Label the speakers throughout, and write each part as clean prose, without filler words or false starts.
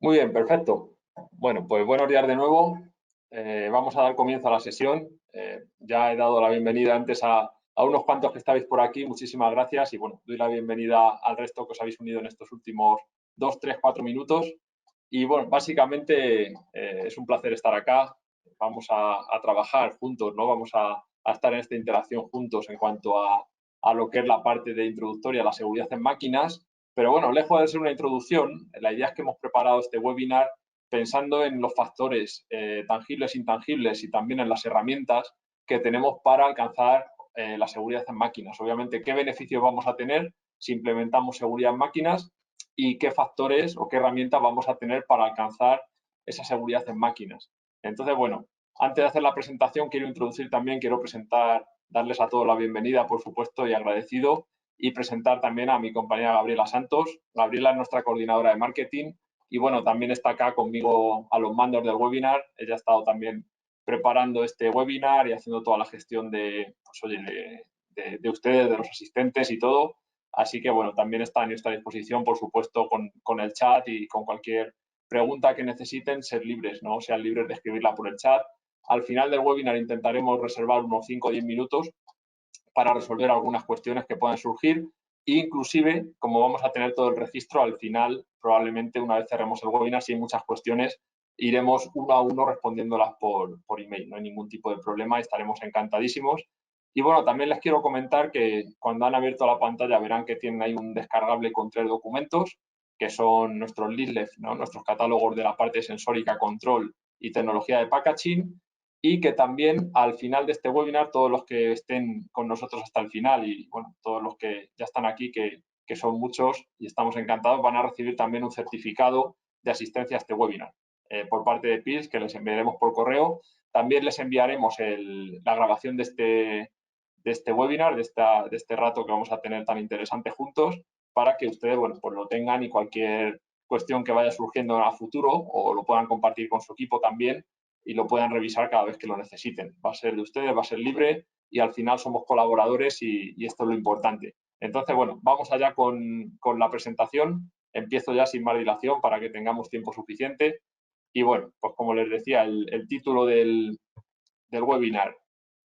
Speaker 1: Muy bien, perfecto. Bueno, pues buenos días de nuevo. Vamos a dar comienzo a la sesión. Ya he dado la bienvenida antes a unos cuantos que estáis por aquí. Muchísimas gracias y bueno, doy la bienvenida al resto que os habéis unido en estos últimos 2, 3, 4 minutos. Y bueno, básicamente es un placer estar acá. Vamos a trabajar juntos, ¿no? Vamos a estar en esta interacción juntos en cuanto a lo que es la parte de introductoria a la seguridad en máquinas. Pero bueno, lejos de ser una introducción, la idea es que hemos preparado este webinar pensando en los factores tangibles e intangibles y también en las herramientas que tenemos para alcanzar la seguridad en máquinas. Obviamente, qué beneficios vamos a tener si implementamos seguridad en máquinas y qué factores o qué herramientas vamos a tener para alcanzar esa seguridad en máquinas. Entonces, bueno, antes de hacer la presentación, quiero presentar, darles a todos la bienvenida, por supuesto, y agradecido, y presentar también a mi compañera Gabriela Santos. Gabriela es nuestra coordinadora de marketing y bueno, también está acá conmigo a los mandos del webinar. Ella ha estado también preparando este webinar y haciendo toda la gestión pues, oye, de ustedes, de los asistentes y todo. Así que bueno, también está a nuestra disposición, por supuesto, con el chat y con cualquier pregunta que necesiten, ser libres, ¿no? Sean libres de escribirla por el chat. Al final del webinar intentaremos reservar unos 5 o 10 minutos para resolver algunas cuestiones que puedan surgir. Inclusive, como vamos a tener todo el registro, al final, probablemente una vez cerremos el webinar, si hay muchas cuestiones, iremos uno a uno respondiéndolas por email. No hay ningún tipo de problema, estaremos encantadísimos. Y bueno, también les quiero comentar que cuando han abierto la pantalla verán que tienen ahí un descargable con 3 documentos, que son nuestros leaflets, ¿no? Nuestros catálogos de la parte sensórica, control y tecnología de packaging, y que también al final de este webinar, todos los que estén con nosotros hasta el final y bueno, todos los que ya están aquí, que son muchos y estamos encantados, van a recibir también un certificado de asistencia a este webinar por parte de PILS, que les enviaremos por correo. También les enviaremos la grabación de este webinar, de este rato que vamos a tener tan interesante juntos, para que ustedes, bueno, pues lo tengan y cualquier cuestión que vaya surgiendo a futuro o lo puedan compartir con su equipo también y lo puedan revisar cada vez que lo necesiten. Va a ser de ustedes, va a ser libre y al final somos colaboradores y esto es lo importante. Entonces, bueno, vamos allá con la presentación. Empiezo ya sin más dilación para que tengamos tiempo suficiente. Y bueno, pues como les decía, el título del webinar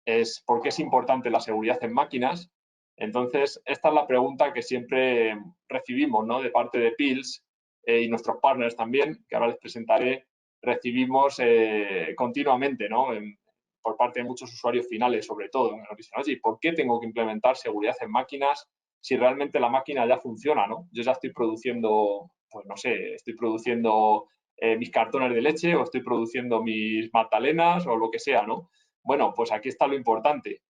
Speaker 1: es ¿por qué es importante la seguridad en máquinas? Entonces, esta es la pregunta que siempre recibimos, ¿no? De parte de PILS y nuestros partners también, que ahora les presentaré, recibimos continuamente, ¿no? Por parte de muchos usuarios finales, sobre todo, que nos dicen, oye, ¿por qué tengo que implementar seguridad en máquinas si realmente la máquina ya funciona, ¿no? Yo ya estoy produciendo, pues no sé, estoy produciendo mis cartones de leche o estoy produciendo mis magdalenas o lo que sea, ¿no? Bueno, pues aquí está lo importante.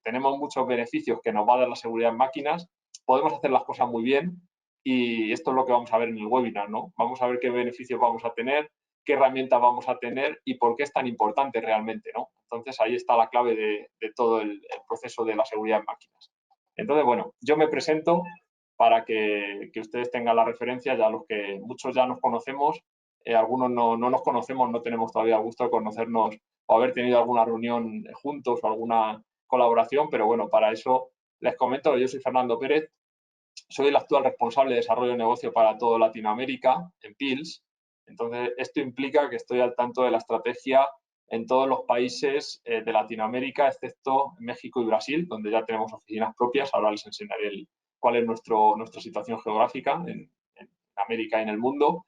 Speaker 1: Tenemos muchos beneficios que nos va a dar la seguridad en máquinas. Podemos hacer las cosas muy bien y esto es lo que vamos a ver en el webinar, ¿no? Vamos a ver qué beneficios vamos a tener, qué herramientas vamos a tener y por qué es tan importante realmente, ¿no? Entonces, ahí está la clave de todo el proceso de la seguridad en máquinas. Entonces, bueno, yo me presento para que ustedes tengan la referencia, ya los que muchos ya nos conocemos, algunos no nos conocemos, no tenemos todavía el gusto de conocernos o haber tenido alguna reunión juntos o alguna colaboración, pero bueno, para eso les comento que yo soy Fernando Pérez, soy el actual responsable de desarrollo de negocio para toda Latinoamérica en PILS. Entonces, esto implica que estoy al tanto de la estrategia en todos los países de Latinoamérica, excepto México y Brasil, donde ya tenemos oficinas propias. Ahora les enseñaré cuál es nuestra situación geográfica en América y en el mundo.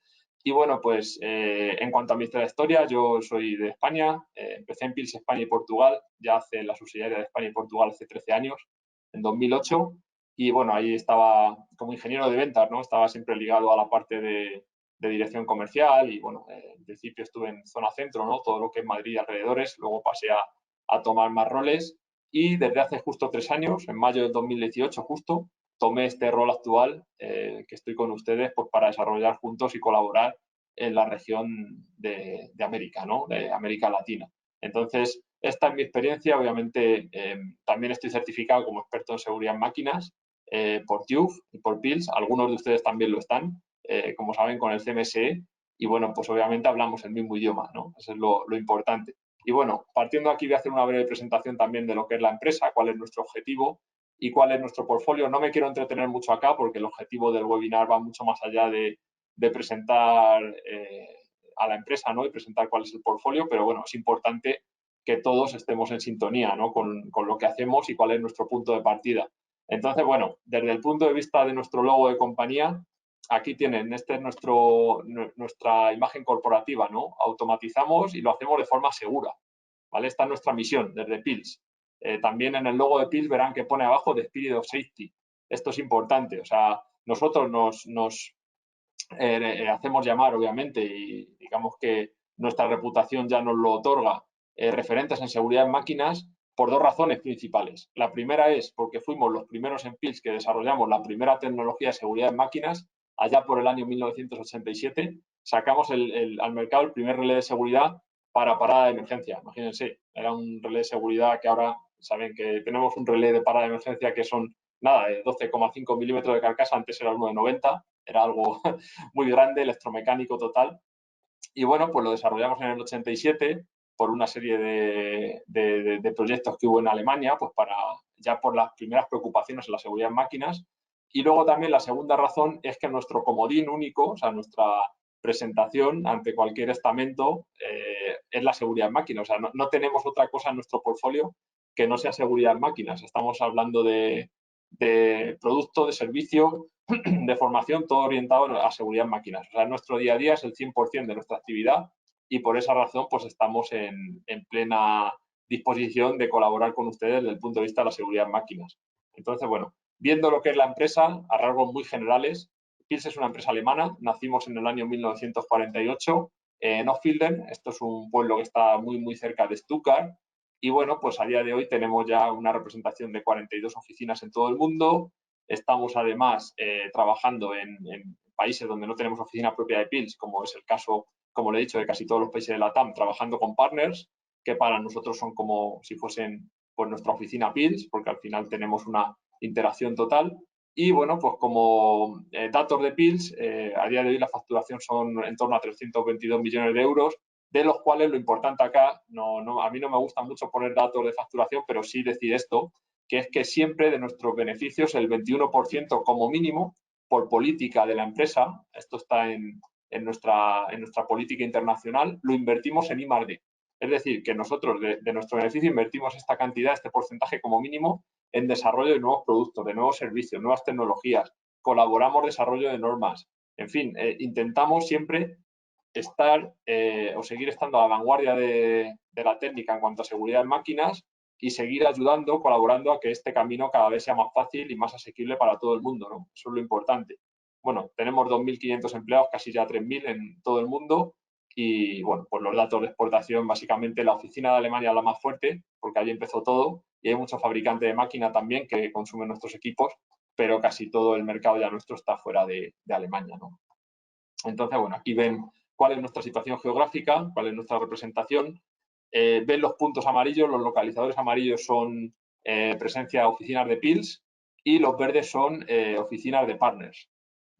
Speaker 1: Y bueno, pues en cuanto a mi trayectoria, yo soy de España, empecé en PILS España y Portugal, ya hace la subsidiaria de España y Portugal hace 13 años, en 2008, y bueno, ahí estaba como ingeniero de ventas, ¿no? Estaba siempre ligado a la parte de dirección comercial y bueno, en principio estuve en zona centro, ¿no? Todo lo que es Madrid y alrededores, luego pasé a tomar más roles y desde hace justo 3 años, en mayo del 2018 justo, tomé este rol actual que estoy con ustedes pues, para desarrollar juntos y colaborar en la región de América, ¿no? De América Latina. Entonces, esta es mi experiencia. Obviamente, también estoy certificado como experto en seguridad en máquinas por TÜV y por PILS. Algunos de ustedes también lo están, como saben, con el CMSE. Y bueno, pues obviamente hablamos el mismo idioma, ¿no? Eso es lo importante. Y bueno, partiendo aquí voy a hacer una breve presentación también de lo que es la empresa, cuál es nuestro objetivo y cuál es nuestro portfolio. No me quiero entretener mucho acá porque el objetivo del webinar va mucho más allá de de presentar a la empresa, ¿no? Y presentar cuál es el portfolio, pero bueno, es importante que todos estemos en sintonía, ¿no? con lo que hacemos y cuál es nuestro punto de partida. Entonces, bueno, desde el punto de vista de nuestro logo de compañía, aquí tienen, este es nuestra imagen corporativa, ¿no? Automatizamos y lo hacemos de forma segura, ¿vale? Esta es nuestra misión desde Pils. También en el logo de Pils verán que pone abajo The Spirit of Safety. Esto es importante, o sea, nosotros nos hacemos llamar, obviamente, y digamos que nuestra reputación ya nos lo otorga, referentes en seguridad en máquinas por dos razones principales. La primera es porque fuimos los primeros en Pils que desarrollamos la primera tecnología de seguridad en máquinas allá por el año 1987. Sacamos al mercado el primer relé de seguridad para parada de emergencia. Imagínense, era un relé de seguridad que ahora saben que tenemos un relé de parada de emergencia que son nada, de 12,5 milímetros de carcasa, antes era uno de 90, era algo muy grande, electromecánico total. Y bueno, pues lo desarrollamos en el 87 por una serie de proyectos que hubo en Alemania, pues para ya por las primeras preocupaciones en la seguridad en máquinas. Y luego también la segunda razón es que nuestro comodín único, o sea, nuestra presentación ante cualquier estamento es la seguridad en máquinas. O sea, no tenemos otra cosa en nuestro portfolio que no sea seguridad en máquinas. Estamos hablando de producto, de servicio, de formación, todo orientado a seguridad en máquinas. O sea, nuestro día a día es el 100% de nuestra actividad y por esa razón pues estamos en plena disposición de colaborar con ustedes desde el punto de vista de la seguridad en máquinas. Entonces, bueno, viendo lo que es la empresa, a rasgos muy generales, Pils es una empresa alemana, nacimos en el año 1948 en Ophilden, esto es un pueblo que está muy cerca de Stuttgart, y bueno, pues a día de hoy tenemos ya una representación de 42 oficinas en todo el mundo. Estamos además trabajando en países donde no tenemos oficina propia de Pils, como es el caso, como le he dicho, de casi todos los países de la TAM, trabajando con partners, que para nosotros son como si fuesen pues, nuestra oficina Pils, porque al final tenemos una interacción total. Y bueno, pues como datos de Pils, a día de hoy la facturación son en torno a 322 millones de euros, de los cuales lo importante acá, a mí no me gusta mucho poner datos de facturación, pero sí decir esto, que es que siempre de nuestros beneficios el 21% como mínimo, por política de la empresa, esto está en nuestra política internacional, lo invertimos en I+D. Es decir, que nosotros de nuestro beneficio invertimos esta cantidad, este porcentaje como mínimo, en desarrollo de nuevos productos, de nuevos servicios, nuevas tecnologías, colaboramos en desarrollo de normas. En fin, intentamos siempre estar o seguir estando a la vanguardia de la técnica en cuanto a seguridad en máquinas y seguir ayudando, colaborando a que este camino cada vez sea más fácil y más asequible para todo el mundo, ¿no? Eso es lo importante. Bueno, tenemos 2.500 empleados, casi ya 3.000 en todo el mundo y, bueno, pues los datos de exportación, básicamente la oficina de Alemania es la más fuerte porque allí empezó todo y hay muchos fabricantes de máquina también que consumen nuestros equipos, pero casi todo el mercado ya nuestro está fuera de Alemania, ¿no? Entonces, bueno, aquí ven cuál es nuestra situación geográfica, cuál es nuestra representación. Ven los puntos amarillos, los localizadores amarillos son presencia de oficinas de Pils y los verdes son oficinas de partners.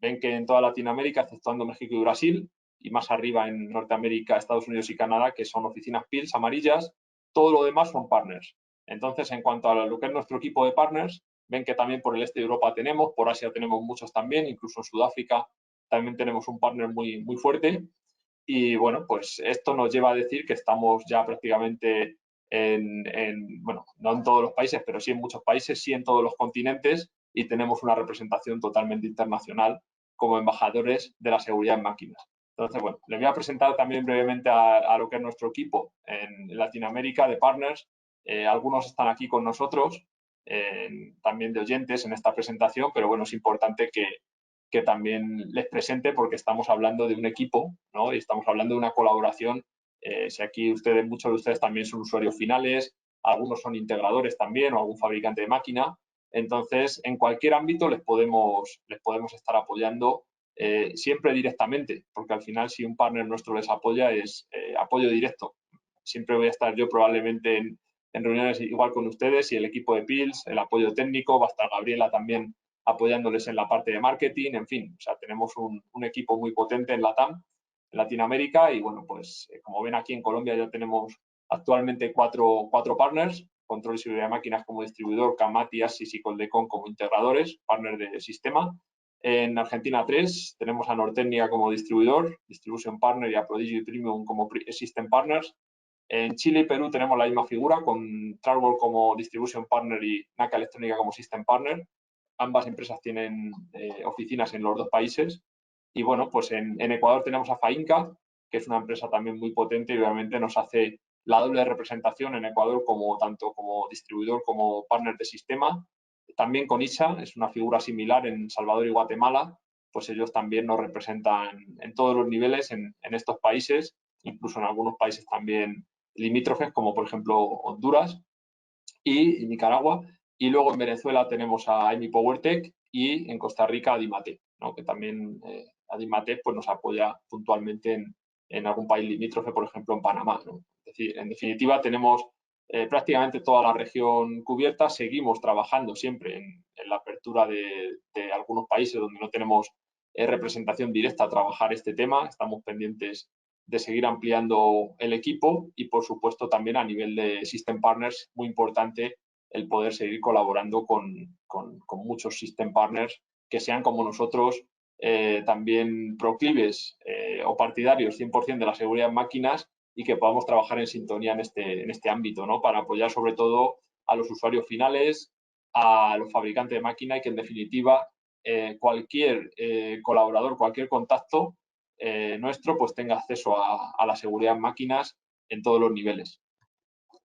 Speaker 1: Ven que en toda Latinoamérica, exceptuando México y Brasil, y más arriba en Norteamérica, Estados Unidos y Canadá, que son oficinas Pils amarillas, todo lo demás son partners. Entonces, en cuanto a lo que es nuestro equipo de partners, ven que también por el este de Europa tenemos, por Asia tenemos muchos también, incluso en Sudáfrica también tenemos un partner muy fuerte. Y bueno, pues esto nos lleva a decir que estamos ya prácticamente bueno, no en todos los países, pero sí en muchos países, sí en todos los continentes y tenemos una representación totalmente internacional como embajadores de la seguridad en máquinas. Entonces, bueno, les voy a presentar también brevemente a lo que es nuestro equipo en Latinoamérica de partners. Algunos están aquí con nosotros, también de oyentes en esta presentación, pero bueno, es importante que también les presente porque estamos hablando de un equipo, ¿no? Y estamos hablando de una colaboración. Si aquí muchos de ustedes también son usuarios finales, algunos son integradores también o algún fabricante de máquina. Entonces, en cualquier ámbito les podemos estar apoyando siempre directamente, porque al final si un partner nuestro les apoya es apoyo directo. Siempre voy a estar yo probablemente en reuniones igual con ustedes y el equipo de Pils, el apoyo técnico, va a estar Gabriela también apoyándoles en la parte de marketing, en fin, o sea, tenemos un equipo muy potente en la TAM, en Latinoamérica, y bueno, pues como ven aquí en Colombia ya tenemos actualmente cuatro partners, Control y Seguridad de Máquinas como distribuidor, Camati, Asys y Coldecon como integradores, partners de sistema, En Argentina 3, tenemos a Nortecnia como distribuidor, Distribution Partner, y a Prodigy Premium como System Partners. En Chile y Perú tenemos la misma figura, con Trarwell como Distribution Partner y NACA Electrónica como System Partner. Ambas empresas tienen oficinas en los dos países. Y bueno, pues en Ecuador tenemos a Fainca, que es una empresa también muy potente y obviamente nos hace la doble representación en Ecuador tanto como distribuidor como partner de sistema. También con ISA, es una figura similar en Salvador y Guatemala, pues ellos también nos representan en todos los niveles en estos países, incluso en algunos países también limítrofes, como por ejemplo Honduras y Nicaragua. Y luego en Venezuela tenemos a EMI PowerTech y en Costa Rica a Dimatec, ¿no? Que también Dimatec pues, nos apoya puntualmente en algún país limítrofe, por ejemplo en Panamá, ¿no? Es decir, en definitiva tenemos prácticamente toda la región cubierta. Seguimos trabajando siempre en la apertura de algunos países donde no tenemos representación directa a trabajar este tema. Estamos pendientes de seguir ampliando el equipo y, por supuesto, también a nivel de System Partners, muy importante el poder seguir colaborando con muchos System Partners que sean como nosotros también proclives o partidarios 100% de la seguridad en máquinas y que podamos trabajar en sintonía en este ámbito, ¿no? Para apoyar sobre todo a los usuarios finales, a los fabricantes de máquina y que en definitiva cualquier colaborador, cualquier contacto nuestro, pues tenga acceso a la seguridad en máquinas en todos los niveles.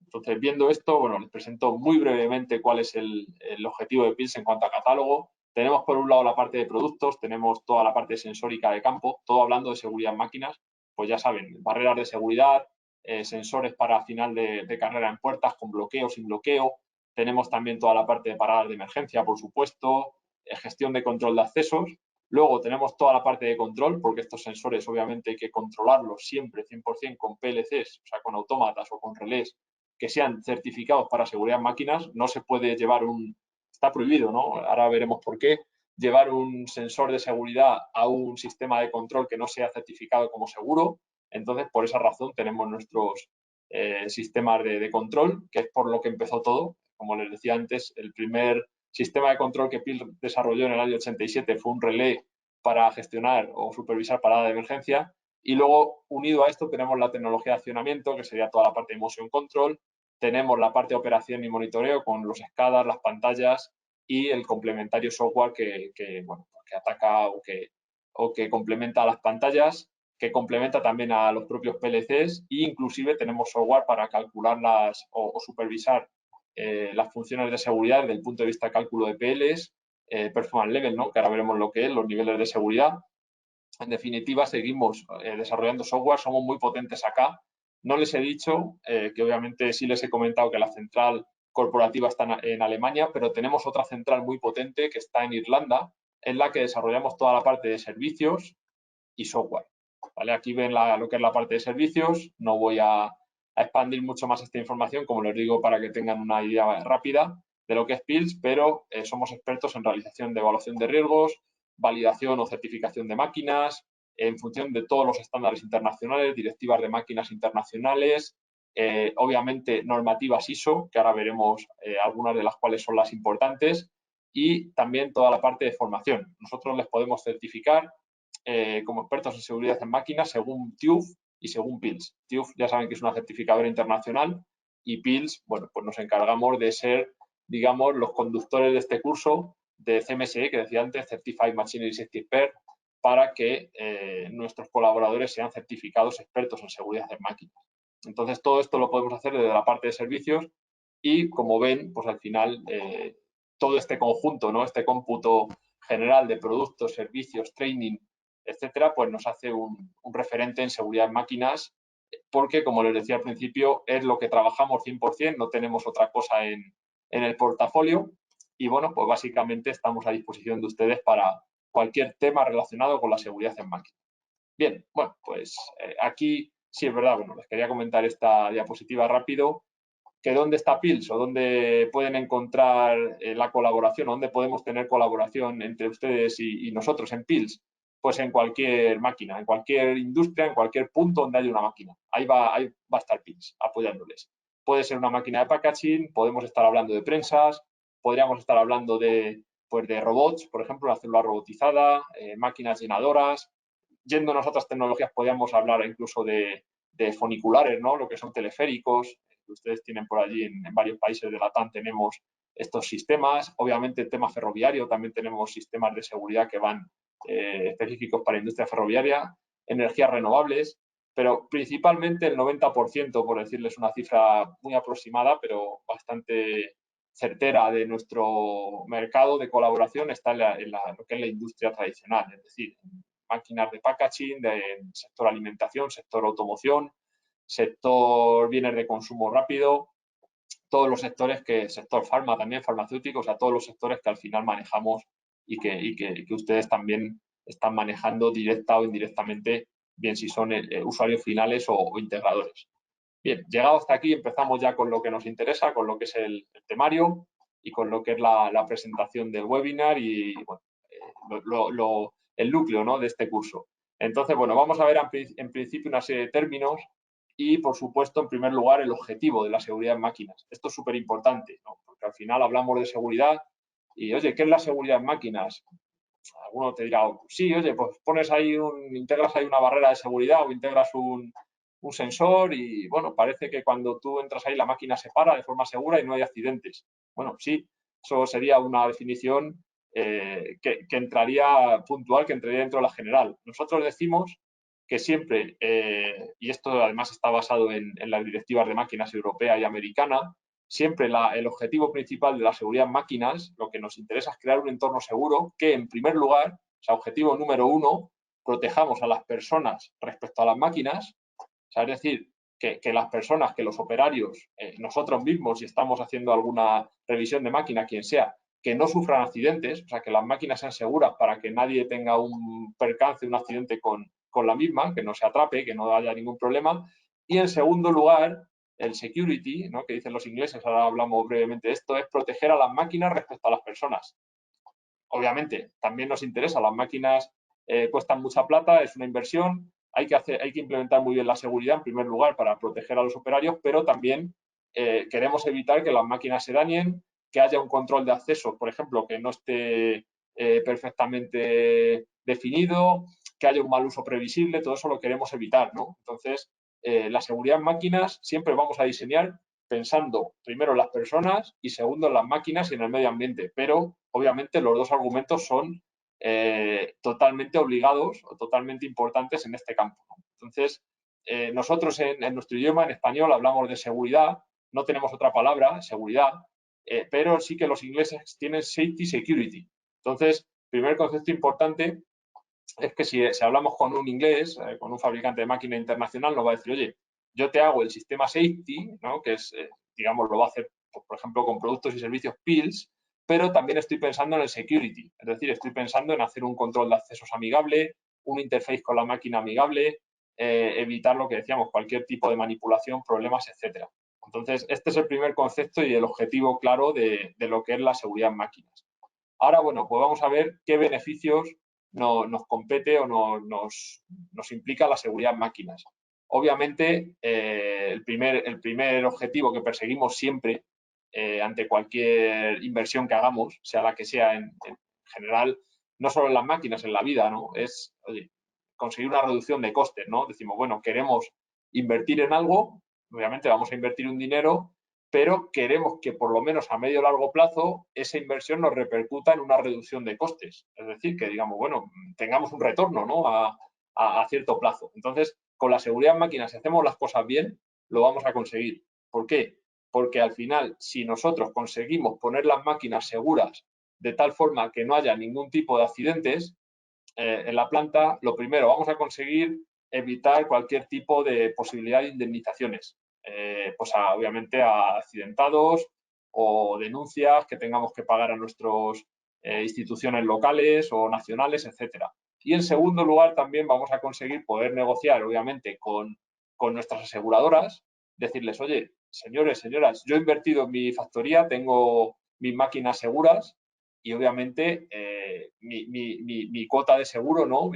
Speaker 1: Entonces, viendo esto, bueno, les presento muy brevemente cuál es el objetivo de PILS en cuanto a catálogo. Tenemos por un lado la parte de productos, tenemos toda la parte sensórica de campo, todo hablando de seguridad en máquinas, pues ya saben, barreras de seguridad, sensores para final de carrera en puertas con bloqueo, sin bloqueo. Tenemos también toda la parte de paradas de emergencia, por supuesto, gestión de control de accesos. Luego tenemos toda la parte de control, porque estos sensores obviamente hay que controlarlos siempre 100% con PLCs, o sea, con autómatas o con relés que sean certificados para seguridad en máquinas. No se puede llevar está prohibido, ¿no? Ahora veremos por qué, llevar un sensor de seguridad a un sistema de control que no sea certificado como seguro. Entonces, por esa razón tenemos nuestros sistemas de control, que es por lo que empezó todo. Como les decía antes, el primer sistema de control que PIL desarrolló en el año 87 fue un relé para gestionar o supervisar parada de emergencia. Y luego, unido a esto, tenemos la tecnología de accionamiento, que sería toda la parte de motion control. Tenemos la parte de operación y monitoreo con los SCADA, las pantallas y el complementario software bueno, que ataca o que complementa a las pantallas, que complementa también a los propios PLCs e inclusive tenemos software para calcular o supervisar las funciones de seguridad desde el punto de vista de cálculo de PLs, performance level, ¿no? Que ahora veremos lo que es, los niveles de seguridad. En definitiva, seguimos desarrollando software, somos muy potentes acá. No les he dicho que obviamente sí les he comentado que la central corporativa está en Alemania, pero tenemos otra central muy potente que está en Irlanda, en la que desarrollamos toda la parte de servicios y software. ¿Vale? Aquí ven lo que es la parte de servicios. No voy a expandir mucho más esta información, como les digo, para que tengan una idea rápida de lo que es PILS, pero somos expertos en realización de evaluación de riesgos, validación o certificación de máquinas, en función de todos los estándares internacionales, directivas de máquinas internacionales, obviamente normativas ISO, que ahora veremos algunas de las cuales son las importantes, y también toda la parte de formación. Nosotros les podemos certificar como expertos en seguridad en máquinas según TÜV y según PILS. TÜV ya saben que es una certificadora internacional y PILS, bueno, pues nos encargamos de ser, digamos, los conductores de este curso de CMSE, que decía antes, Certified Machinery Safety Expert, para que nuestros colaboradores sean certificados expertos en seguridad en máquinas. Entonces, todo esto lo podemos hacer desde la parte de servicios y, como ven, pues al final todo este conjunto, ¿no? Este cómputo general de productos, servicios, training, etcétera, pues nos hace un referente en seguridad en máquinas, porque, como les decía al principio, es lo que trabajamos 100%, no tenemos otra cosa en el portafolio y, bueno, pues básicamente estamos a disposición de ustedes para cualquier tema relacionado con la seguridad en máquinas. Bien, bueno, pues aquí sí es verdad, bueno, les quería comentar esta diapositiva rápido, que dónde está PILS o dónde pueden encontrar la colaboración, dónde podemos tener colaboración entre ustedes y nosotros en PILS. Pues en cualquier máquina, en cualquier industria, en cualquier punto donde haya una máquina. Ahí va a estar PILS apoyándoles. Puede ser una máquina de packaging, podemos estar hablando de prensas, podríamos estar hablando de pues de robots, por ejemplo, una célula robotizada, máquinas llenadoras. Yéndonos a otras tecnologías, podríamos hablar incluso de funiculares, ¿no? Lo que son teleféricos, que ustedes tienen por allí en varios países de Latam, tenemos estos sistemas. Obviamente, el tema ferroviario, también tenemos sistemas de seguridad que van específicos para la industria ferroviaria, energías renovables, pero principalmente el 90%, por decirles una cifra muy aproximada, pero bastante certera de nuestro mercado de colaboración, está en lo que es la industria tradicional, es decir, máquinas de packaging, del sector alimentación, sector automoción, sector bienes de consumo rápido, todos los sectores sector farma también, farmacéutico, o sea, todos los sectores que al final manejamos y que ustedes también están manejando directa o indirectamente, bien si son usuarios finales o integradores. Bien, llegado hasta aquí empezamos ya con lo que nos interesa, con lo que es el temario y con lo que es la presentación del webinar y bueno, el núcleo, ¿no?, de este curso. Entonces, bueno, vamos a ver en principio una serie de términos y, por supuesto, en primer lugar, el objetivo de la seguridad en máquinas. Esto es súper importante, ¿no?, porque al final hablamos de seguridad y, oye, ¿qué es la seguridad en máquinas? Alguno te dirá, sí, oye, pues integras ahí una barrera de seguridad o integras un sensor y, bueno, parece que cuando tú entras ahí la máquina se para de forma segura y no hay accidentes. Bueno, sí, eso sería una definición que entraría puntual, que entraría dentro de la general. Nosotros decimos que siempre, y esto además está basado en las directivas de máquinas europea y americana, siempre el objetivo principal de la seguridad en máquinas, lo que nos interesa es crear un entorno seguro que, en primer lugar, o sea, objetivo número 1, protejamos a las personas respecto a las máquinas. O sea, es decir, que las personas, que los operarios, nosotros mismos, si estamos haciendo alguna revisión de máquina, quien sea, que no sufran accidentes, o sea, que las máquinas sean seguras para que nadie tenga un percance, un accidente con la misma, que no se atrape, que no haya ningún problema. Y, en segundo lugar, el security, ¿no?, que dicen los ingleses, ahora hablamos brevemente de esto, es proteger a las máquinas respecto a las personas. Obviamente, también nos interesa, las máquinas cuestan mucha plata, es una inversión, hay que implementar muy bien la seguridad en primer lugar para proteger a los operarios, pero también queremos evitar que las máquinas se dañen, que haya un control de acceso, por ejemplo, que no esté perfectamente definido, que haya un mal uso previsible, todo eso lo queremos evitar, ¿no? Entonces, la seguridad en máquinas siempre vamos a diseñar pensando primero en las personas y segundo en las máquinas y en el medio ambiente, pero obviamente los dos argumentos son totalmente obligados o totalmente importantes en este campo, ¿no? Entonces, nosotros en nuestro idioma, en español, hablamos de seguridad, no tenemos otra palabra, seguridad, pero sí que los ingleses tienen safety, security. Entonces, primer concepto importante es que si hablamos con un inglés, con un fabricante de máquina internacional, nos va a decir, oye, yo te hago el sistema safety, ¿no?, que es, digamos, lo va a hacer, por ejemplo, con productos y servicios PILS, pero también estoy pensando en el security, es decir, estoy pensando en hacer un control de accesos amigable, un interface con la máquina amigable, evitar lo que decíamos, cualquier tipo de manipulación, problemas, etcétera. Entonces, este es el primer concepto y el objetivo claro de lo que es la seguridad en máquinas. Ahora, bueno, pues vamos a ver qué beneficios nos compete o nos implica la seguridad en máquinas. Obviamente, el primer objetivo que perseguimos siempre ante cualquier inversión que hagamos, sea la que sea en general, no solo en las máquinas, en la vida, ¿no?, es, oye, conseguir una reducción de costes, ¿no? Decimos, bueno, queremos invertir en algo, obviamente vamos a invertir un dinero, pero queremos que por lo menos a medio o largo plazo esa inversión nos repercuta en una reducción de costes. Es decir, que digamos, bueno, tengamos un retorno, ¿no?, a cierto plazo. Entonces, con la seguridad en máquinas, si hacemos las cosas bien, lo vamos a conseguir. ¿Por qué? Porque al final, si nosotros conseguimos poner las máquinas seguras de tal forma que no haya ningún tipo de accidentes en la planta, lo primero, vamos a conseguir evitar cualquier tipo de posibilidad de indemnizaciones. Pues obviamente a accidentados o denuncias que tengamos que pagar a nuestras instituciones locales o nacionales, etcétera. Y, en segundo lugar, también vamos a conseguir poder negociar, obviamente, con nuestras aseguradoras, decirles, oye, señores, señoras, yo he invertido en mi factoría, tengo mis máquinas seguras y, obviamente, mi cuota de seguro, ¿no?,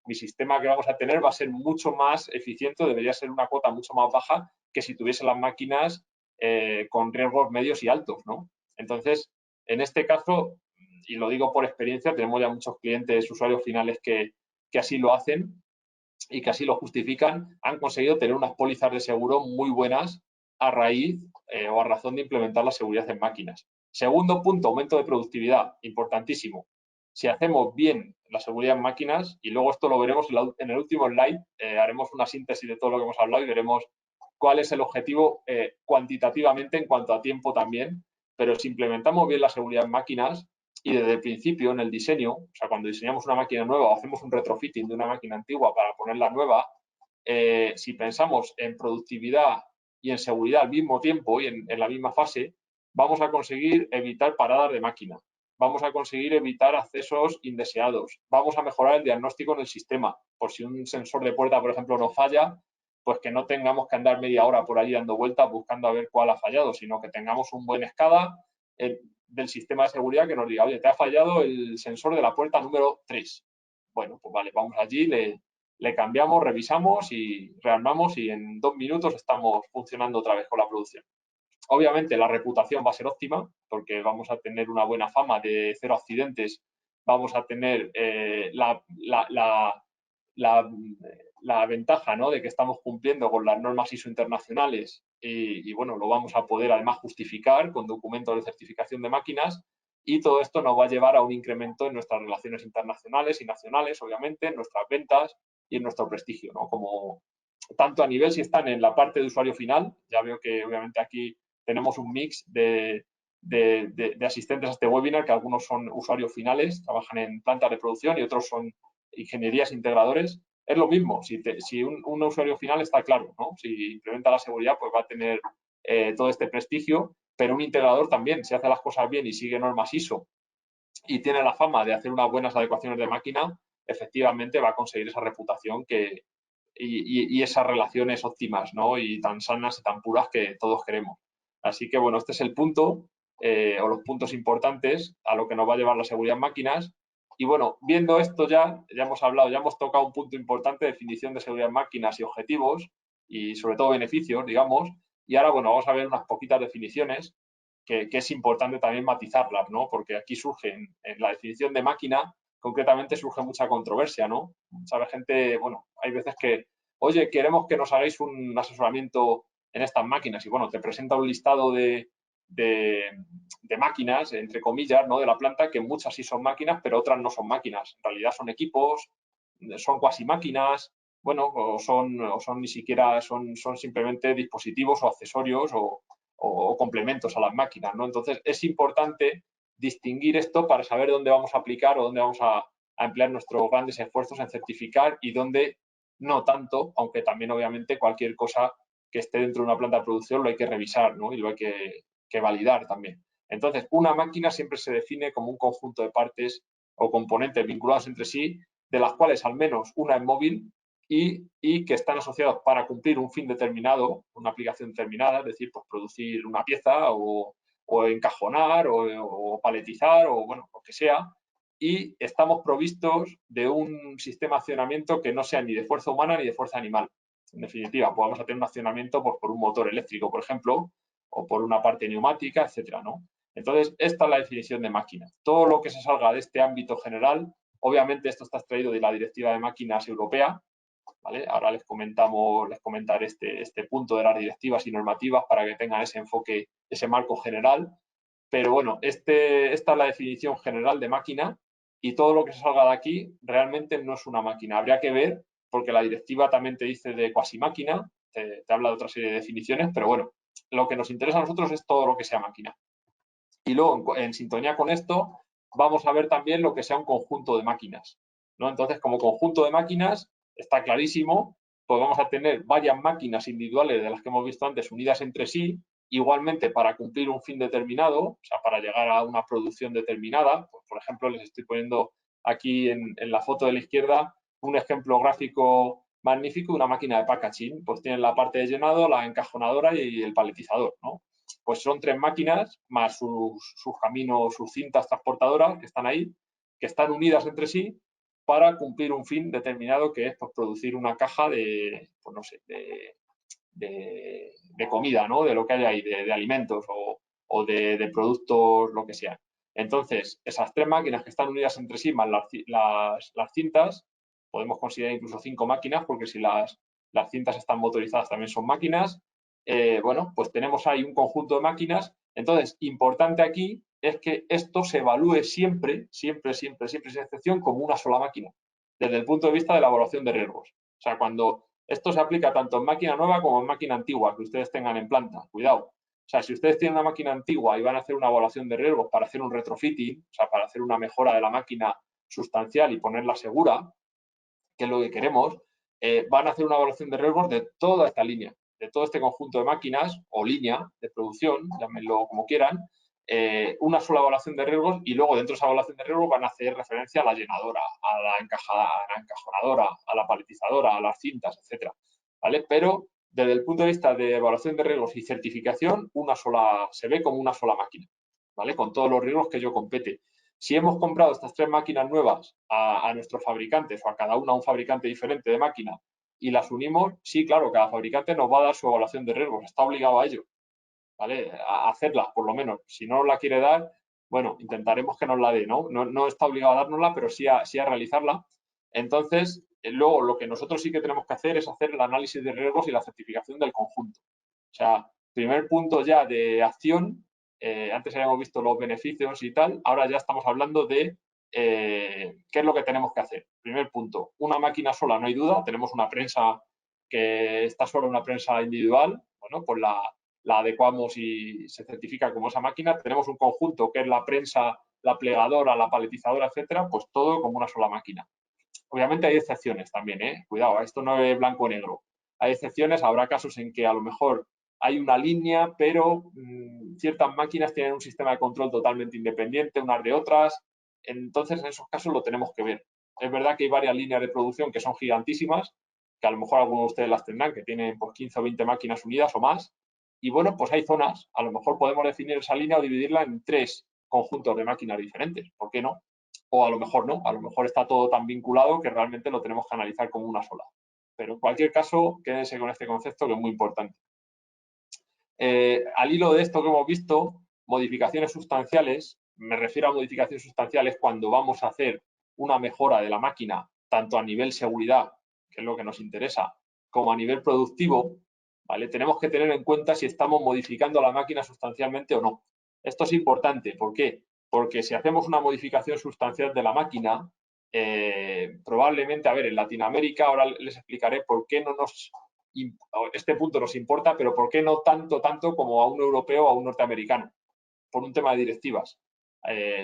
Speaker 1: mi sistema que vamos a tener va a ser mucho más eficiente, debería ser una cuota mucho más baja que si tuviese las máquinas con riesgos medios y altos, ¿no? Entonces, En este caso, y lo digo por experiencia, tenemos ya muchos clientes, usuarios finales que así lo hacen y que así lo justifican, han conseguido tener unas pólizas de seguro muy buenas a raíz o a razón de implementar la seguridad en máquinas. Segundo punto, aumento de productividad, importantísimo. Si hacemos bien la seguridad en máquinas, y luego esto lo veremos en el último slide, haremos una síntesis de todo lo que hemos hablado y veremos cuál es el objetivo cuantitativamente en cuanto a tiempo también, pero si implementamos bien la seguridad en máquinas y desde el principio en el diseño, o sea, cuando diseñamos una máquina nueva o hacemos un retrofitting de una máquina antigua para ponerla nueva, si pensamos en productividad y en seguridad al mismo tiempo y en la misma fase, vamos a conseguir evitar paradas de máquina, vamos a conseguir evitar accesos indeseados, vamos a mejorar el diagnóstico en el sistema, por si un sensor de puerta, por ejemplo, no falla, pues que no tengamos que andar media hora por allí dando vueltas buscando a ver cuál ha fallado, sino que tengamos un buen SCADA del sistema de seguridad que nos diga, oye, te ha fallado el sensor de la puerta número 3. Bueno, pues vale, vamos allí, le cambiamos, revisamos y rearmamos y en 2 minutos estamos funcionando otra vez con la producción. Obviamente la reputación va a ser óptima porque vamos a tener una buena fama de 0 accidentes, vamos a tener la ventaja, ¿no?, de que estamos cumpliendo con las normas ISO internacionales y, bueno, lo vamos a poder además justificar con documentos de certificación de máquinas y todo esto nos va a llevar a un incremento en nuestras relaciones internacionales y nacionales, obviamente, en nuestras ventas y en nuestro prestigio, ¿no? Como tanto a nivel si están en la parte de usuario final, ya veo que obviamente aquí tenemos un mix de asistentes a este webinar, que algunos son usuarios finales, trabajan en plantas de producción y otros son ingenierías integradores. Es lo mismo, si un usuario final está claro, ¿no? Si implementa la seguridad, pues va a tener todo este prestigio, pero un integrador también, si hace las cosas bien y sigue normas ISO y tiene la fama de hacer unas buenas adecuaciones de máquina, efectivamente va a conseguir esa reputación y esas relaciones óptimas, ¿no? Y tan sanas y tan puras que todos queremos. Así que, bueno, este es el punto o los puntos importantes a lo que nos va a llevar la seguridad en máquinas. Y bueno, viendo esto ya hemos hablado, ya hemos tocado un punto importante, definición de seguridad en máquinas y objetivos y sobre todo beneficios, digamos. Y ahora, bueno, vamos a ver unas poquitas definiciones que es importante también matizarlas, ¿no? Porque aquí surge en la definición de máquina, concretamente surge mucha controversia, ¿no? Mucha gente, bueno, hay veces que, oye, queremos que nos hagáis un asesoramiento en estas máquinas y, bueno, te presenta un listado de máquinas, entre comillas, ¿no?, de la planta, que muchas sí son máquinas, pero otras no son máquinas. En realidad son equipos, son cuasi máquinas, bueno, o son ni siquiera, son simplemente dispositivos o accesorios o complementos a las máquinas, ¿no? Entonces, es importante distinguir esto para saber dónde vamos a aplicar o dónde vamos a emplear nuestros grandes esfuerzos en certificar y dónde no tanto, aunque también, obviamente, cualquier cosa que esté dentro de una planta de producción lo hay que revisar, ¿no? Y lo hay que validar también. Entonces, una máquina siempre se define como un conjunto de partes o componentes vinculados entre sí, de las cuales al menos una es móvil y que están asociados para cumplir un fin determinado, una aplicación determinada, es decir, pues producir una pieza o encajonar o paletizar o, bueno, lo que sea, y estamos provistos de un sistema de accionamiento que no sea ni de fuerza humana ni de fuerza animal. En definitiva, podemos tener un accionamiento pues, por un motor eléctrico, por ejemplo, o por una parte neumática, etcétera, ¿no? Entonces, esta es la definición de máquina. Todo lo que se salga de este ámbito general, obviamente esto está extraído de la Directiva de Máquinas Europea, ¿vale? Ahora les comentaré este punto de las directivas y normativas para que tengan ese enfoque, ese marco general. Pero bueno, esta es la definición general de máquina y todo lo que se salga de aquí realmente no es una máquina. Habría que ver, porque la directiva también te dice de cuasi máquina, te habla de otra serie de definiciones, pero bueno, lo que nos interesa a nosotros es todo lo que sea máquina. Y luego, en sintonía con esto, vamos a ver también lo que sea un conjunto de máquinas, ¿no? Entonces, como conjunto de máquinas, está clarísimo, pues vamos a tener varias máquinas individuales de las que hemos visto antes unidas entre sí, igualmente para cumplir un fin determinado, o sea, para llegar a una producción determinada. Pues, por ejemplo, les estoy poniendo aquí en la foto de la izquierda un ejemplo gráfico magnífico de una máquina de packaging. Pues tienen la parte de llenado, la encajonadora y el paletizador, ¿no? Pues son 3 máquinas más sus caminos, sus cintas transportadoras que están ahí, que están unidas entre sí para cumplir un fin determinado que es pues, producir una caja de, pues no sé, de comida, ¿no? De lo que hay ahí, de alimentos o de productos, lo que sea. Entonces, esas 3 máquinas que están unidas entre sí, más las cintas, podemos considerar incluso 5 máquinas, porque si las cintas están motorizadas también son máquinas. Bueno, pues tenemos ahí un conjunto de máquinas. Entonces, importante aquí es que esto se evalúe siempre, siempre, siempre, siempre, sin excepción, como una sola máquina, desde el punto de vista de la evaluación de riesgos. O sea, cuando esto se aplica tanto en máquina nueva como en máquina antigua que ustedes tengan en planta, cuidado. O sea, si ustedes tienen una máquina antigua y van a hacer una evaluación de riesgos para hacer un retrofitting, o sea, para hacer una mejora de la máquina sustancial y ponerla segura, que es lo que queremos, van a hacer una evaluación de riesgos de toda esta línea, de todo este conjunto de máquinas o línea de producción, llámenlo como quieran, una sola evaluación de riesgos y luego dentro de esa evaluación de riesgos van a hacer referencia a la llenadora, a la encajonadora, a la paletizadora, a las cintas, etcétera, ¿vale? Pero desde el punto de vista de evaluación de riesgos y certificación, se ve como una sola máquina, ¿vale? Con todos los riesgos que ello compete. Si hemos comprado estas 3 máquinas nuevas a nuestros fabricantes o a cada una un fabricante diferente de máquina y las unimos, sí, claro, cada fabricante nos va a dar su evaluación de riesgos, está obligado a ello, ¿vale? A hacerla, por lo menos. Si no nos la quiere dar, bueno, intentaremos que nos la dé, ¿no? No está obligado a dárnosla, pero sí a realizarla. Entonces, luego lo que nosotros sí que tenemos que hacer es hacer el análisis de riesgos y la certificación del conjunto. O sea, primer punto ya de acción, antes habíamos visto los beneficios y tal, ahora ya estamos hablando de qué es lo que tenemos que hacer. Primer punto, una máquina sola, no hay duda, tenemos una prensa que está solo una prensa individual, bueno, pues la adecuamos y se certifica como esa máquina. Tenemos un conjunto que es la prensa, la plegadora, la paletizadora, etcétera, pues todo como una sola máquina. Obviamente hay excepciones también, ¿eh? Cuidado, esto no es blanco o negro. Hay excepciones, habrá casos en que a lo mejor hay una línea, pero ciertas máquinas tienen un sistema de control totalmente independiente unas de otras. Entonces, en esos casos lo tenemos que ver. Es verdad que hay varias líneas de producción que son gigantísimas, que a lo mejor algunos de ustedes las tendrán, que tienen pues, 15 o 20 máquinas unidas o más. Y bueno, pues hay zonas, a lo mejor podemos definir esa línea o dividirla en 3 conjuntos de máquinas diferentes. ¿Por qué no? O a lo mejor no, a lo mejor está todo tan vinculado que realmente lo tenemos que analizar como una sola. Pero en cualquier caso, quédense con este concepto que es muy importante. Al hilo de esto que hemos visto, modificaciones sustanciales, me refiero a modificaciones sustanciales cuando vamos a hacer una mejora de la máquina, tanto a nivel seguridad, que es lo que nos interesa, como a nivel productivo, ¿vale? Tenemos que tener en cuenta si estamos modificando la máquina sustancialmente o no. Esto es importante, ¿por qué? Porque si hacemos una modificación sustancial de la máquina, probablemente, a ver, en Latinoamérica, ahora les explicaré por qué no este punto nos importa, pero ¿por qué no tanto como a un europeo o a un norteamericano? Por un tema de directivas,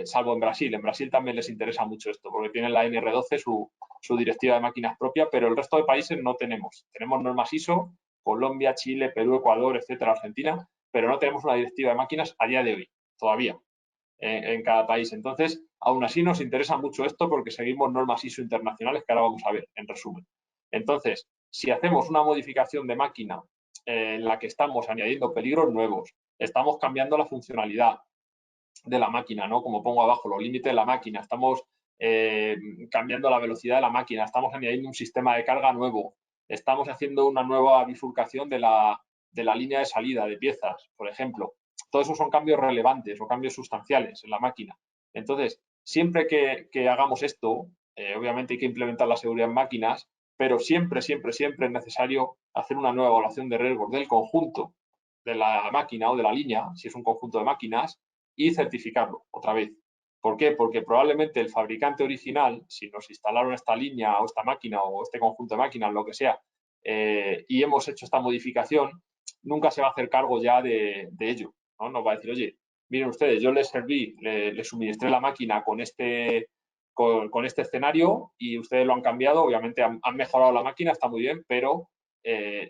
Speaker 1: salvo en Brasil. En Brasil también les interesa mucho esto, porque tienen la NR12, su directiva de máquinas propia, pero el resto de países no tenemos. Tenemos normas ISO, Colombia, Chile, Perú, Ecuador, etcétera, Argentina, pero no tenemos una directiva de máquinas a día de hoy, todavía, en cada país. Entonces, aún así nos interesa mucho esto porque seguimos normas ISO internacionales que ahora vamos a ver, en resumen. Entonces, si hacemos una modificación de máquina en la que estamos añadiendo peligros nuevos, estamos cambiando la funcionalidad de la máquina, ¿no? Como pongo abajo, los límites de la máquina, estamos cambiando la velocidad de la máquina, estamos añadiendo un sistema de carga nuevo, estamos haciendo una nueva bifurcación de la línea de salida de piezas, por ejemplo. Todos esos son cambios relevantes o cambios sustanciales en la máquina. Entonces, siempre que hagamos esto, obviamente hay que implementar la seguridad en máquinas, pero siempre, siempre, siempre es necesario hacer una nueva evaluación de riesgos del conjunto de la máquina o de la línea, si es un conjunto de máquinas, y certificarlo otra vez. ¿Por qué? Porque probablemente el fabricante original, si nos instalaron esta línea o esta máquina o este conjunto de máquinas, lo que sea, y hemos hecho esta modificación, nunca se va a hacer cargo ya de ello, ¿no? Nos va a decir, oye, miren ustedes, yo les serví, les suministré la máquina con este escenario y ustedes lo han cambiado, obviamente han mejorado la máquina, está muy bien, pero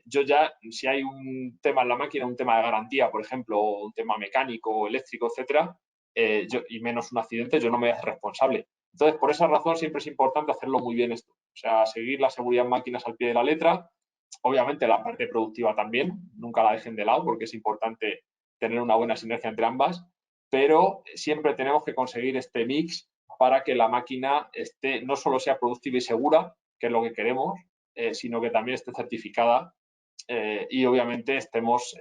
Speaker 1: yo ya, si hay un tema en la máquina, un tema de garantía, por ejemplo, un tema mecánico, eléctrico, etcétera, y menos un accidente, yo no me voy a hacer responsable. Entonces, por esa razón siempre es importante hacerlo muy bien esto. O sea, seguir la seguridad en máquinas al pie de la letra. Obviamente la parte productiva también, nunca la dejen de lado porque es importante tener una buena sinergia entre ambas, pero siempre tenemos que conseguir este mix para que la máquina no solo sea productiva y segura, que es lo que queremos, sino que también esté certificada y obviamente estemos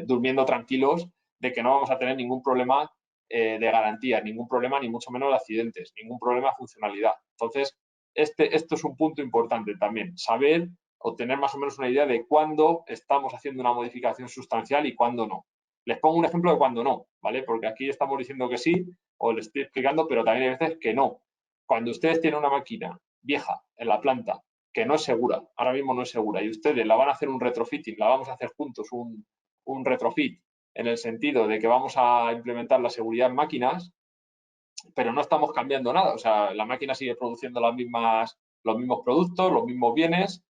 Speaker 1: durmiendo tranquilos de que no vamos a tener ningún problema de garantía, ningún problema, ni mucho menos de accidentes, ningún problema de funcionalidad. Entonces, esto es un punto importante también, saber o tener más o menos una idea de cuándo estamos haciendo una modificación sustancial y cuándo no. Les pongo un ejemplo de cuándo no, ¿vale? Porque aquí estamos diciendo que sí, o les estoy explicando, pero también hay veces que no. Cuando ustedes tienen una máquina vieja en la planta que no es segura, ahora mismo no es segura, y ustedes la van a hacer un retrofitting, la vamos a hacer juntos, un retrofit, en el sentido de que vamos a implementar la seguridad en máquinas, pero no estamos cambiando nada. O sea, la máquina sigue produciendo los mismos productos, los mismos bienes,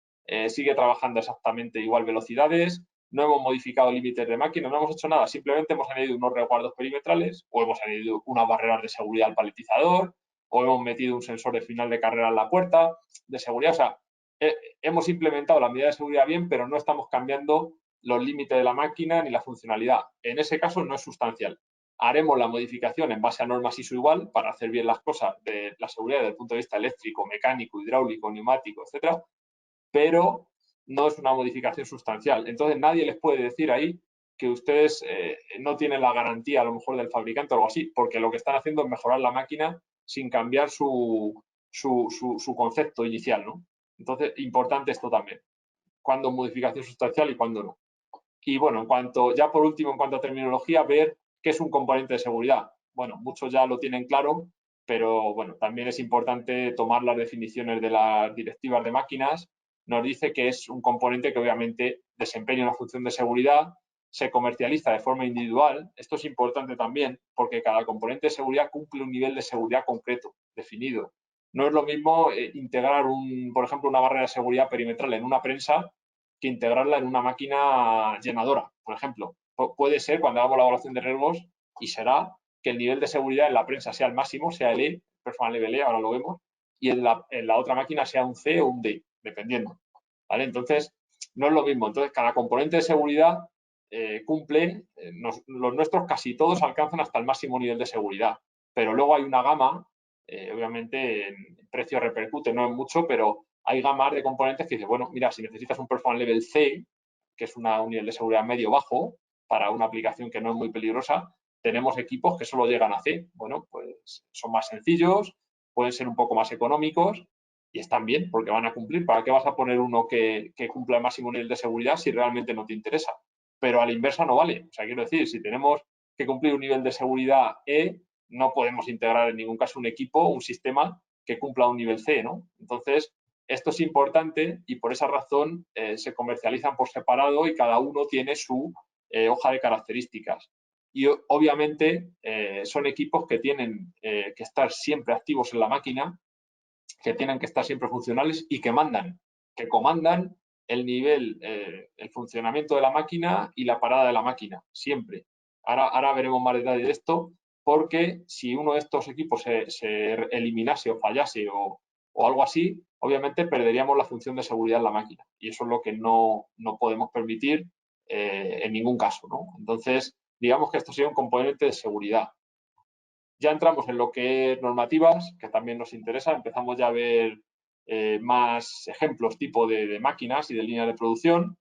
Speaker 1: sigue trabajando exactamente igual velocidades, no hemos modificado límites de máquina, no hemos hecho nada, simplemente hemos añadido unos resguardos perimetrales o hemos añadido unas barreras de seguridad al paletizador o hemos metido un sensor de final de carrera en la puerta de seguridad. O sea, hemos implementado la medida de seguridad bien, pero no estamos cambiando los límites de la máquina ni la funcionalidad. En ese caso no es sustancial. Haremos la modificación en base a normas ISO igual para hacer bien las cosas de la seguridad desde el punto de vista eléctrico, mecánico, hidráulico, neumático, etcétera, pero no es una modificación sustancial. Entonces nadie les puede decir ahí que ustedes no tienen la garantía a lo mejor del fabricante o algo así, porque lo que están haciendo es mejorar la máquina sin cambiar su concepto inicial, ¿no? Entonces, importante esto también. Cuándo modificación sustancial y cuándo no. Y bueno, ya por último, en cuanto a terminología, ver qué es un componente de seguridad. Bueno, muchos ya lo tienen claro, pero bueno, también es importante tomar las definiciones de las directivas de máquinas. Nos dice que es un componente que obviamente desempeña una función de seguridad, se comercializa de forma individual. Esto es importante también porque cada componente de seguridad cumple un nivel de seguridad concreto, definido. No es lo mismo integrar, por ejemplo, una barrera de seguridad perimetral en una prensa que integrarla en una máquina llenadora, por ejemplo. Puede ser cuando hagamos la evaluación de riesgos y será que el nivel de seguridad en la prensa sea el máximo, sea el E, personal level E, ahora lo vemos, y en la otra máquina sea un C o un D, dependiendo. ¿Vale? Entonces, no es lo mismo. Entonces, cada componente de seguridad cumple, los nuestros casi todos alcanzan hasta el máximo nivel de seguridad, pero luego hay una gama, obviamente en precio repercute, no es mucho, pero hay gamas de componentes que dices, bueno, mira, si necesitas un performance level C, que es un nivel de seguridad medio-bajo, para una aplicación que no es muy peligrosa, tenemos equipos que solo llegan a C. Bueno, pues son más sencillos, pueden ser un poco más económicos y están bien porque van a cumplir. ¿Para qué vas a poner uno que cumpla el máximo nivel de seguridad si realmente no te interesa? Pero a la inversa no vale. O sea, quiero decir, si tenemos que cumplir un nivel de seguridad E, no podemos integrar en ningún caso un equipo, un sistema que cumpla un nivel C, ¿no? Entonces, esto es importante y por esa razón se comercializan por separado y cada uno tiene su hoja de características. Y obviamente son equipos que tienen que estar siempre activos en la máquina, que tienen que estar siempre funcionales y que comandan el nivel, el funcionamiento de la máquina y la parada de la máquina, siempre. Ahora veremos más detalles de esto, porque si uno de estos equipos se eliminase o fallase o algo así, obviamente perderíamos la función de seguridad en la máquina. Y eso es lo que no podemos permitir en ningún caso, ¿no? Entonces, digamos que esto sería un componente de seguridad. Ya entramos en lo que es normativas, que también nos interesa. Empezamos ya a ver más ejemplos tipo de máquinas y de líneas de producción,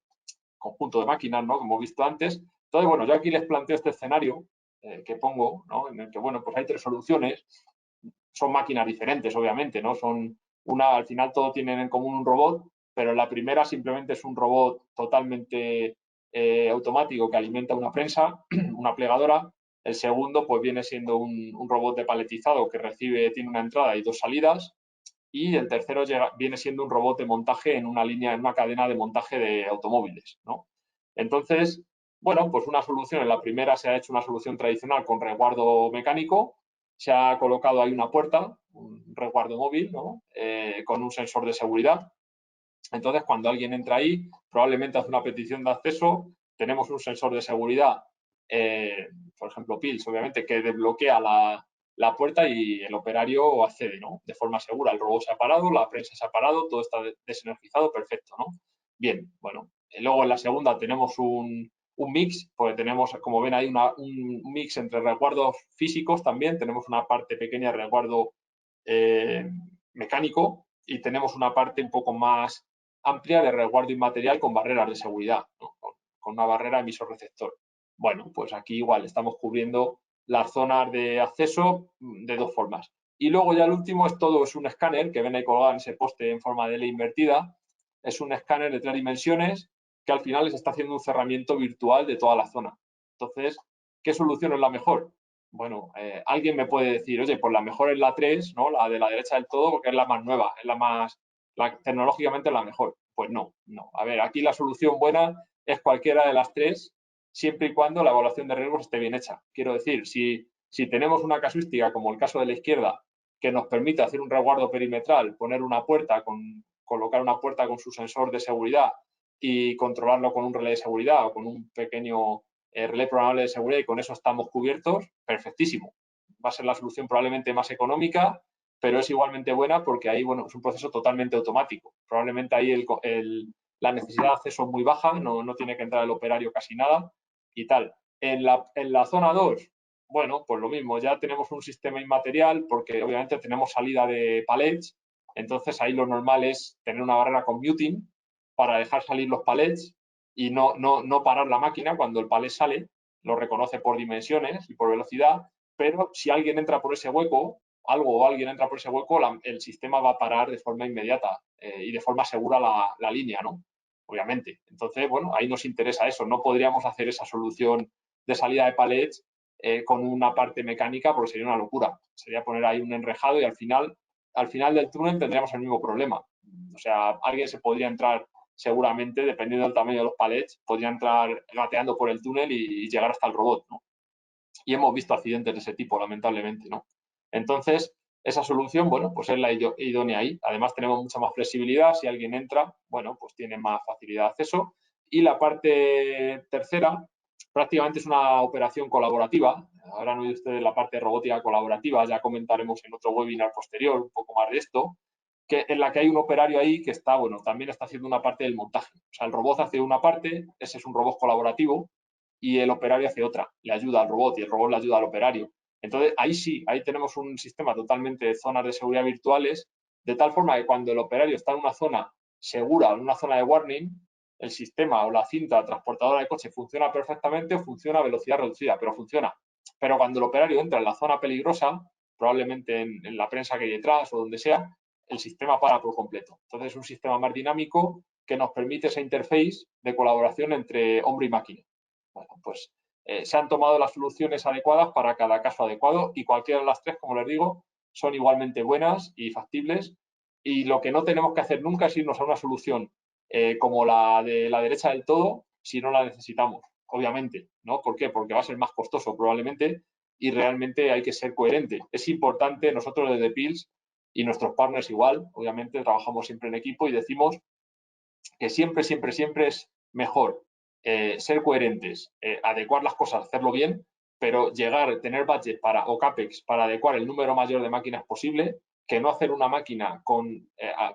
Speaker 1: conjunto de máquinas, ¿no? Como hemos visto antes. Entonces, bueno, yo aquí les planteo este escenario que pongo, ¿no? En el que, bueno, pues hay tres soluciones. Son máquinas diferentes, obviamente, ¿no? Al final todo tienen en común un robot, pero la primera simplemente es un robot totalmente automático que alimenta una prensa, una plegadora. El segundo, pues viene siendo un robot de paletizado que tiene una entrada y dos salidas. Y el tercero viene siendo un robot de montaje en una cadena de montaje de automóviles, ¿no? Entonces, bueno, pues una solución, en la primera se ha hecho una solución tradicional con resguardo mecánico, se ha colocado ahí una puerta, un resguardo móvil, ¿no? Con un sensor de seguridad. Entonces, cuando alguien entra ahí, probablemente hace una petición de acceso, tenemos un sensor de seguridad, por ejemplo, PILS, obviamente, que desbloquea la puerta y el operario accede, ¿no? De forma segura. El robot se ha parado, la prensa se ha parado, todo está desenergizado, perfecto, ¿no? Bien, bueno. Luego en la segunda tenemos un mix, porque tenemos, como ven ahí, un mix entre resguardos físicos también. Tenemos una parte pequeña de resguardo mecánico y tenemos una parte un poco más amplia de resguardo inmaterial con barreras de seguridad, ¿no? Con una barrera emisor-receptor. Bueno, pues aquí igual estamos cubriendo las zonas de acceso de dos formas. Y luego ya el último es un escáner que ven ahí colgado en ese poste en forma de L invertida. Es un escáner de 3 dimensiones que al final les está haciendo un cerramiento virtual de toda la zona. Entonces, ¿qué solución es la mejor? Bueno, alguien me puede decir, oye, pues la mejor es la 3, ¿no? La de la derecha del todo, porque es la más nueva, es tecnológicamente la mejor. Pues no, no. A ver, aquí la solución buena es cualquiera de las 3, siempre y cuando la evaluación de riesgos esté bien hecha. Quiero decir, si tenemos una casuística, como el caso de la izquierda, que nos permite hacer un resguardo perimetral, poner una puerta, colocar una puerta con su sensor de seguridad y controlarlo con un relé de seguridad o con un pequeño relé programable de seguridad y con eso estamos cubiertos, perfectísimo. Va a ser la solución probablemente más económica, pero es igualmente buena porque ahí, bueno, es un proceso totalmente automático. Probablemente ahí la necesidad de acceso es muy baja, no tiene que entrar el operario casi nada y tal. En la zona 2, bueno, pues lo mismo, ya tenemos un sistema inmaterial porque obviamente tenemos salida de palets, entonces ahí lo normal es tener una barrera con muting para dejar salir los palets y no parar la máquina cuando el palet sale, lo reconoce por dimensiones y por velocidad, pero si alguien entra por ese hueco, algo o alguien entra por ese hueco, el sistema va a parar de forma inmediata y de forma segura la línea, ¿no? Obviamente. Entonces, bueno, ahí nos interesa eso. No podríamos hacer esa solución de salida de palets con una parte mecánica porque sería una locura. Sería poner ahí un enrejado y al final del túnel tendríamos el mismo problema. O sea, alguien se podría entrar seguramente, dependiendo del tamaño de los palets, podría entrar gateando por el túnel y llegar hasta el robot, ¿no? Y hemos visto accidentes de ese tipo, lamentablemente, ¿no? Entonces, esa solución, bueno, pues es la idónea ahí. Además, tenemos mucha más flexibilidad. Si alguien entra, bueno, pues tiene más facilidad de acceso. Y la parte tercera, prácticamente es una operación colaborativa. Ahora han oído ustedes la parte de robótica colaborativa, ya comentaremos en otro webinar posterior un poco más de esto, en la que hay un operario ahí que está, bueno, también está haciendo una parte del montaje. O sea, el robot hace una parte, ese es un robot colaborativo, y el operario hace otra, le ayuda al robot y el robot le ayuda al operario. Entonces, ahí sí, ahí tenemos un sistema totalmente de zonas de seguridad virtuales, de tal forma que cuando el operario está en una zona segura, en una zona de warning, el sistema o la cinta transportadora de coche funciona perfectamente o funciona a velocidad reducida, pero funciona. Pero cuando el operario entra en la zona peligrosa, probablemente en la prensa que hay detrás o donde sea, el sistema para por completo. Entonces, es un sistema más dinámico que nos permite esa interface de colaboración entre hombre y máquina. Bueno, pues se han tomado las soluciones adecuadas para cada caso adecuado y cualquiera de las 3, como les digo, son igualmente buenas y factibles. Y lo que no tenemos que hacer nunca es irnos a una solución como la de la derecha del todo si no la necesitamos, obviamente, ¿no? ¿Por qué? Porque va a ser más costoso probablemente y realmente hay que ser coherente. Es importante, nosotros desde PILS y nuestros partners igual, obviamente trabajamos siempre en equipo y decimos que siempre, siempre, siempre es mejor ser coherentes, adecuar las cosas, hacerlo bien, pero tener budget o CAPEX para adecuar el número mayor de máquinas posible, que no hacer una máquina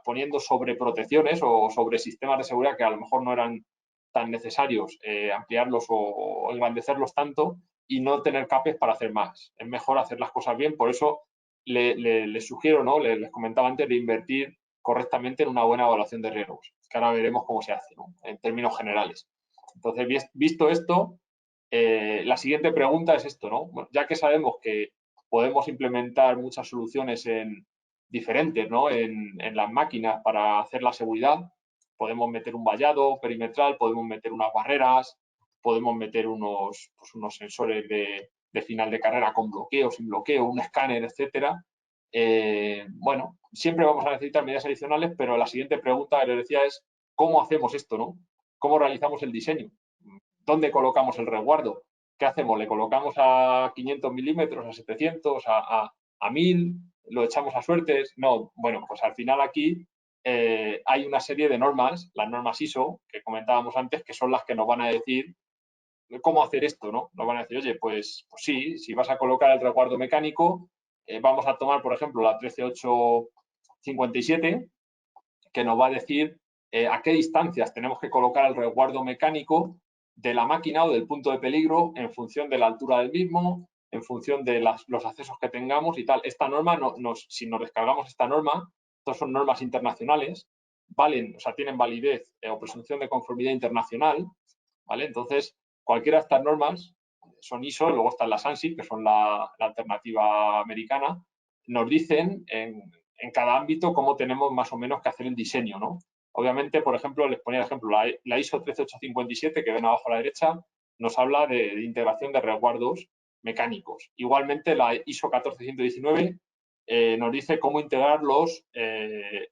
Speaker 1: poniendo sobre protecciones o sobre sistemas de seguridad que a lo mejor no eran tan necesarios ampliarlos o engrandecerlos tanto y no tener CAPEX para hacer más. Es mejor hacer las cosas bien, por eso les sugiero, ¿no? Les comentaba antes de invertir correctamente en una buena evaluación de riesgos, que ahora veremos cómo se hace, ¿no? En términos generales. Entonces, visto esto, la siguiente pregunta es esto, ¿no? Bueno, ya que sabemos que podemos implementar muchas soluciones diferentes, ¿no? En las máquinas para hacer la seguridad, podemos meter un vallado perimetral, podemos meter unas barreras, podemos meter unos sensores de final de carrera con bloqueo, sin bloqueo, un escáner, etcétera. Bueno, siempre vamos a necesitar medidas adicionales, pero la siguiente pregunta que les decía es ¿cómo hacemos esto, no? ¿Cómo realizamos el diseño? ¿Dónde colocamos el resguardo? ¿Qué hacemos? ¿Le colocamos a 500 milímetros, a 700, a 1000? ¿Lo echamos a suertes? No, bueno, pues al final aquí hay una serie de normas, las normas ISO que comentábamos antes, que son las que nos van a decir cómo hacer esto, ¿no? Nos van a decir, oye, pues sí, si vas a colocar el resguardo mecánico, vamos a tomar, por ejemplo, la 13857, que nos va a decir a qué distancias tenemos que colocar el resguardo mecánico de la máquina o del punto de peligro en función de la altura del mismo, en función de los accesos que tengamos y tal. Esta norma, si nos descargamos esta norma, estas son normas internacionales, valen, o sea, tienen validez o presunción de conformidad internacional, ¿vale? Entonces, cualquiera de estas normas son ISO, luego están las ANSI, que son la alternativa americana, nos dicen en cada ámbito cómo tenemos más o menos que hacer el diseño, ¿no? Obviamente, por ejemplo, les ponía el ejemplo, la ISO 13857, que ven abajo a la derecha, nos habla de integración de resguardos mecánicos. Igualmente, la ISO 14119 nos dice cómo integrar los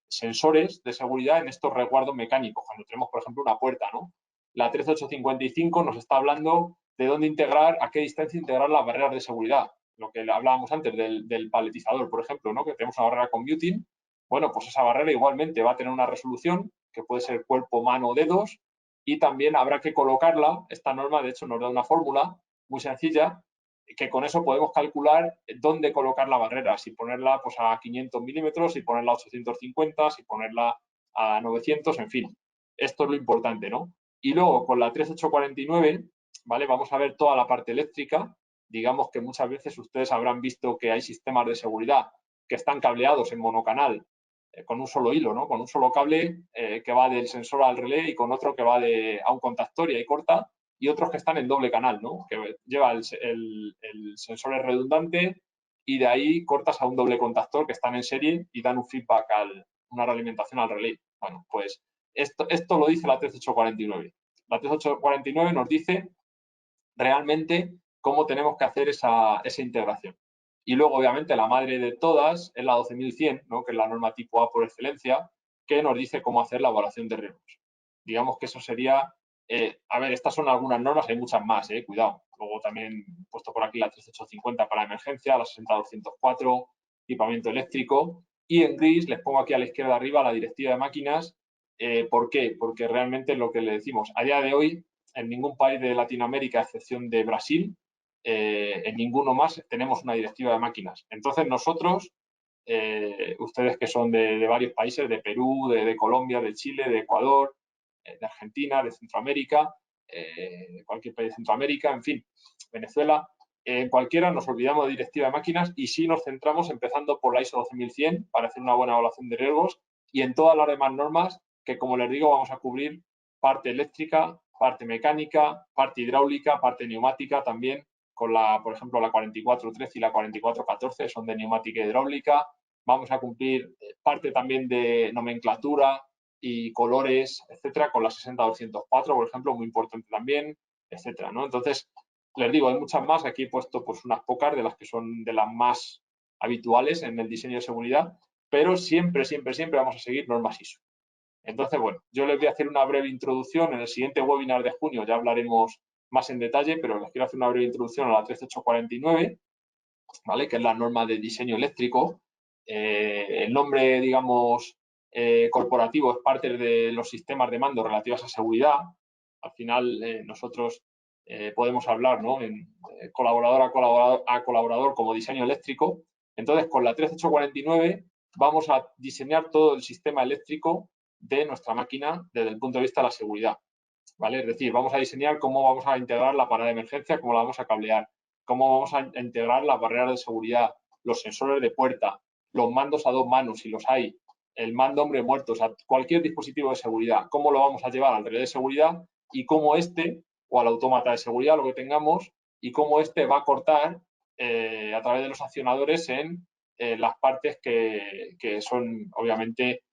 Speaker 1: sensores de seguridad en estos resguardos mecánicos, cuando tenemos, por ejemplo, una puerta, ¿no? La 13855 nos está hablando de dónde integrar, a qué distancia integrar las barreras de seguridad. Lo que hablábamos antes del paletizador, por ejemplo, ¿no? Que tenemos una barrera commuting. Bueno, pues esa barrera igualmente va a tener una resolución que puede ser cuerpo, mano o dedos, y también habrá que colocarla. Esta norma, de hecho, nos da una fórmula muy sencilla que con eso podemos calcular dónde colocar la barrera, si ponerla pues, a 500 milímetros, si ponerla a 850, si ponerla a 900, en fin. Esto es lo importante, ¿no? Y luego con la 3849, ¿vale? Vamos a ver toda la parte eléctrica. Digamos que muchas veces ustedes habrán visto que hay sistemas de seguridad que están cableados en monocanal con un solo hilo, ¿no? Con un solo cable que va del sensor al relé y con otro que va a un contactor y ahí corta, y otros que están en doble canal, ¿no? Que lleva el sensor es redundante y de ahí cortas a un doble contactor que están en serie y dan un feedback, una realimentación al relé. Bueno, pues esto lo dice la 13849. La 13849 nos dice realmente cómo tenemos que hacer esa integración. Y luego, obviamente, la madre de todas es la 12100, ¿no? Que es la norma tipo A por excelencia, que nos dice cómo hacer la evaluación de riesgos. Digamos que eso sería, a ver, estas son algunas normas, hay muchas más, cuidado. Luego también he puesto por aquí la 13850 para emergencia, la 60204, equipamiento eléctrico. Y en gris les pongo aquí a la izquierda arriba la directiva de máquinas. ¿Por qué? Porque realmente lo que le decimos, a día de hoy, en ningún país de Latinoamérica, a excepción de Brasil, en ninguno más tenemos una directiva de máquinas. Entonces nosotros, ustedes que son de varios países, de Perú, de Colombia, de Chile, de Ecuador, de Argentina, de Centroamérica, de cualquier país de Centroamérica, en fin, Venezuela, en cualquiera nos olvidamos de directiva de máquinas y sí nos centramos empezando por la ISO 12100 para hacer una buena evaluación de riesgos y en todas las demás normas que, como les digo, vamos a cubrir parte eléctrica, parte mecánica, parte hidráulica, parte neumática también, con por ejemplo, la 4413 y la 4414 son de neumática hidráulica. Vamos a cumplir parte también de nomenclatura y colores, etcétera, con la 60204, por ejemplo, muy importante también, etcétera, ¿no? Entonces, les digo, hay muchas más. Aquí he puesto pues unas pocas de las que son de las más habituales en el diseño de seguridad, pero siempre, siempre, siempre vamos a seguir normas ISO. Entonces, bueno, yo les voy a hacer una breve introducción. En el siguiente webinar de junio ya hablaremos más en detalle, pero les quiero hacer una breve introducción a la 13849, ¿vale? Que es la norma de diseño eléctrico. El nombre, digamos, corporativo es parte de los sistemas de mando relativos a seguridad. Al final, nosotros podemos hablar, ¿no? En colaborador a colaborador como diseño eléctrico. Entonces, con la 13849 vamos a diseñar todo el sistema eléctrico de nuestra máquina desde el punto de vista de la seguridad, ¿vale? Es decir, vamos a diseñar cómo vamos a integrar la parada de emergencia, cómo la vamos a cablear, cómo vamos a integrar las barreras de seguridad, los sensores de puerta, los mandos a dos manos, si los hay, el mando hombre muerto, o sea, cualquier dispositivo de seguridad, cómo lo vamos a llevar al relé de seguridad y cómo o al autómata de seguridad, lo que tengamos, y cómo va a cortar a través de los accionadores en las partes que son, obviamente,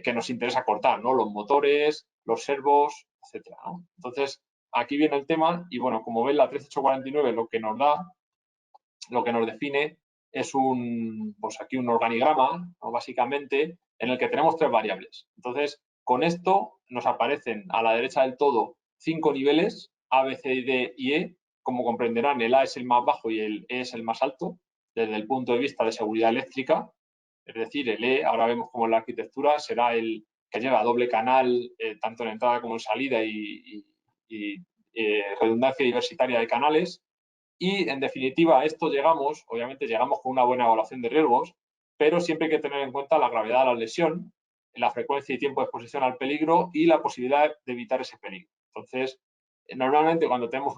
Speaker 1: que nos interesa cortar, ¿no? Los motores, los servos, etcétera, ¿no? Entonces, aquí viene el tema y, bueno, como ven, la 13849 lo que nos da, lo que nos define es pues aquí un organigrama, ¿no? Básicamente, en el que tenemos tres variables. Entonces, con esto nos aparecen a la derecha del todo 5 niveles, A, B, C, D y E. Como comprenderán, el A es el más bajo y el E es el más alto desde el punto de vista de seguridad eléctrica. Es decir, el E, ahora vemos como en la arquitectura, será el que lleva doble canal, tanto en entrada como en salida y redundancia diversitaria de canales. Y, en definitiva, a esto obviamente llegamos con una buena evaluación de riesgos, pero siempre hay que tener en cuenta la gravedad de la lesión, la frecuencia y tiempo de exposición al peligro y la posibilidad de evitar ese peligro. Entonces, normalmente cuando tenemos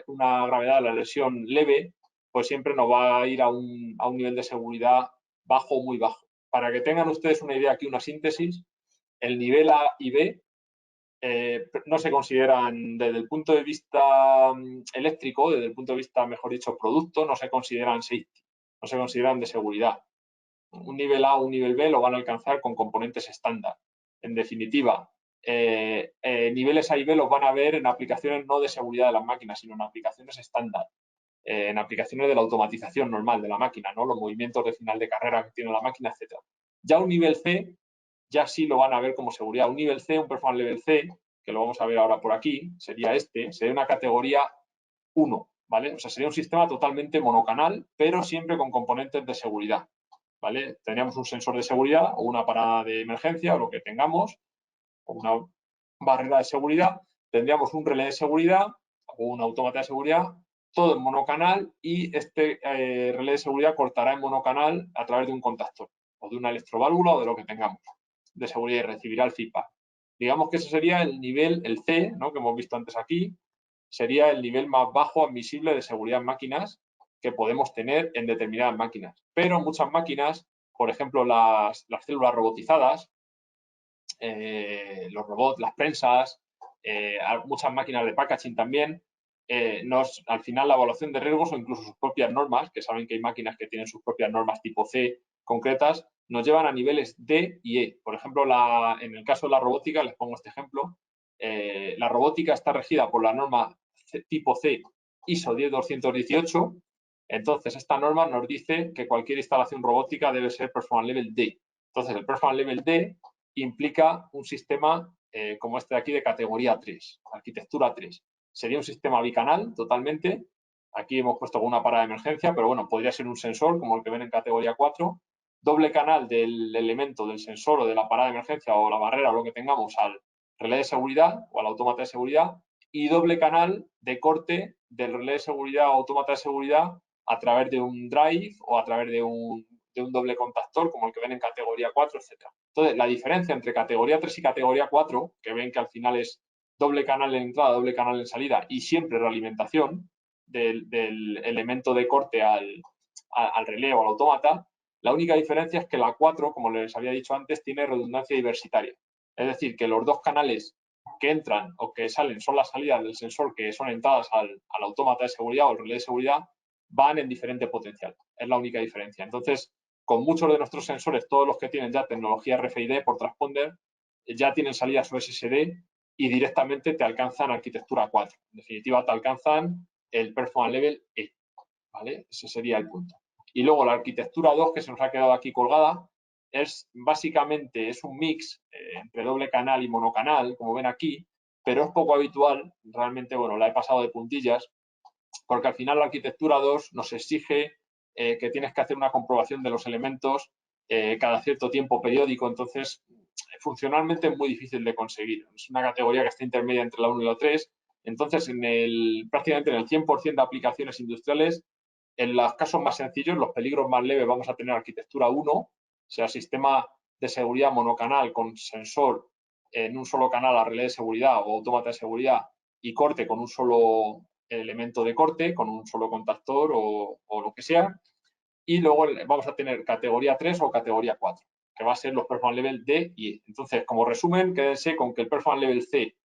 Speaker 1: una gravedad de la lesión leve, pues siempre nos va a ir a un nivel de seguridad bajo o muy bajo. Para que tengan ustedes una idea aquí, una síntesis, el nivel A y B no se consideran desde el punto de vista eléctrico, desde el punto de vista, mejor dicho, producto, no se consideran safety, no se consideran de seguridad. Un nivel A o un nivel B lo van a alcanzar con componentes estándar. En definitiva, niveles A y B los van a ver en aplicaciones no de seguridad de las máquinas, sino en aplicaciones estándar, en aplicaciones de la automatización normal de la máquina, ¿no? Los movimientos de final de carrera que tiene la máquina, etc. Ya un nivel C, ya sí lo van a ver como seguridad. Un nivel C, un Performance Level C, que lo vamos a ver ahora por aquí, sería sería una categoría 1, ¿vale? O sea, sería un sistema totalmente monocanal, pero siempre con componentes de seguridad, ¿vale? Tendríamos un sensor de seguridad o una parada de emergencia o lo que tengamos, o una barrera de seguridad, tendríamos un relé de seguridad o un autómata de seguridad, todo en monocanal, y este relé de seguridad cortará en monocanal a través de un contactor o de una electroválvula o de lo que tengamos de seguridad y recibirá el feedback. Digamos que ese sería el nivel, el C, ¿no? Que hemos visto antes aquí, sería el nivel más bajo admisible de seguridad en máquinas que podemos tener en determinadas máquinas. Pero muchas máquinas, por ejemplo, las células robotizadas, los robots, las prensas, muchas máquinas de packaging también, al final la evaluación de riesgos o incluso sus propias normas, que saben que hay máquinas que tienen sus propias normas tipo C concretas, nos llevan a niveles D y E. Por ejemplo, en el caso de la robótica, les pongo este ejemplo, la robótica está regida por la norma tipo C ISO 10218. Entonces, esta norma nos dice que cualquier instalación robótica debe ser Performance Level D. Entonces, el Performance Level D implica un sistema como este de aquí de categoría 3, arquitectura 3. Sería un sistema bicanal totalmente. Aquí hemos puesto una parada de emergencia, pero bueno, podría ser un sensor como el que ven en categoría 4. Doble canal del elemento del sensor o de la parada de emergencia o la barrera o lo que tengamos al relé de seguridad o al autómata de seguridad, y doble canal de corte del relé de seguridad o autómata de seguridad a través de un drive o a través de un doble contactor como el que ven en categoría 4, etc. Entonces, la diferencia entre categoría 3 y categoría 4, que ven que al final es doble canal en entrada, doble canal en salida y siempre realimentación del elemento de corte al relé o al autómata, la única diferencia es que la 4, como les había dicho antes, tiene redundancia diversitaria. Es decir, que los dos canales que entran o que salen son las salidas del sensor que son entradas al autómata de seguridad o al relé de seguridad, van en diferente potencial. Es la única diferencia. Entonces, con muchos de nuestros sensores, todos los que tienen ya tecnología RFID por transponder, ya tienen salidas USSD y directamente te alcanzan arquitectura 4. En definitiva, te alcanzan el Performance Level E, ¿vale? Ese sería el punto. Y luego la arquitectura 2, que se nos ha quedado aquí colgada, básicamente es un mix entre doble canal y monocanal, como ven aquí, pero es poco habitual. Realmente, bueno, la he pasado de puntillas, porque al final la arquitectura 2 nos exige que tienes que hacer una comprobación de los elementos cada cierto tiempo periódico, entonces funcionalmente es muy difícil de conseguir. Es una categoría que está intermedia entre la 1 y la 3, entonces prácticamente en el 100% de aplicaciones industriales, en los casos más sencillos, los peligros más leves, vamos a tener arquitectura 1, o sea, sistema de seguridad monocanal con sensor en un solo canal a relé de seguridad o autómata de seguridad y corte con un solo elemento de corte, con un solo contactor o lo que sea. Y luego vamos a tener categoría 3 o categoría 4, que va a ser los Performance Level D y E. Entonces, como resumen, quédense con que el Performance Level C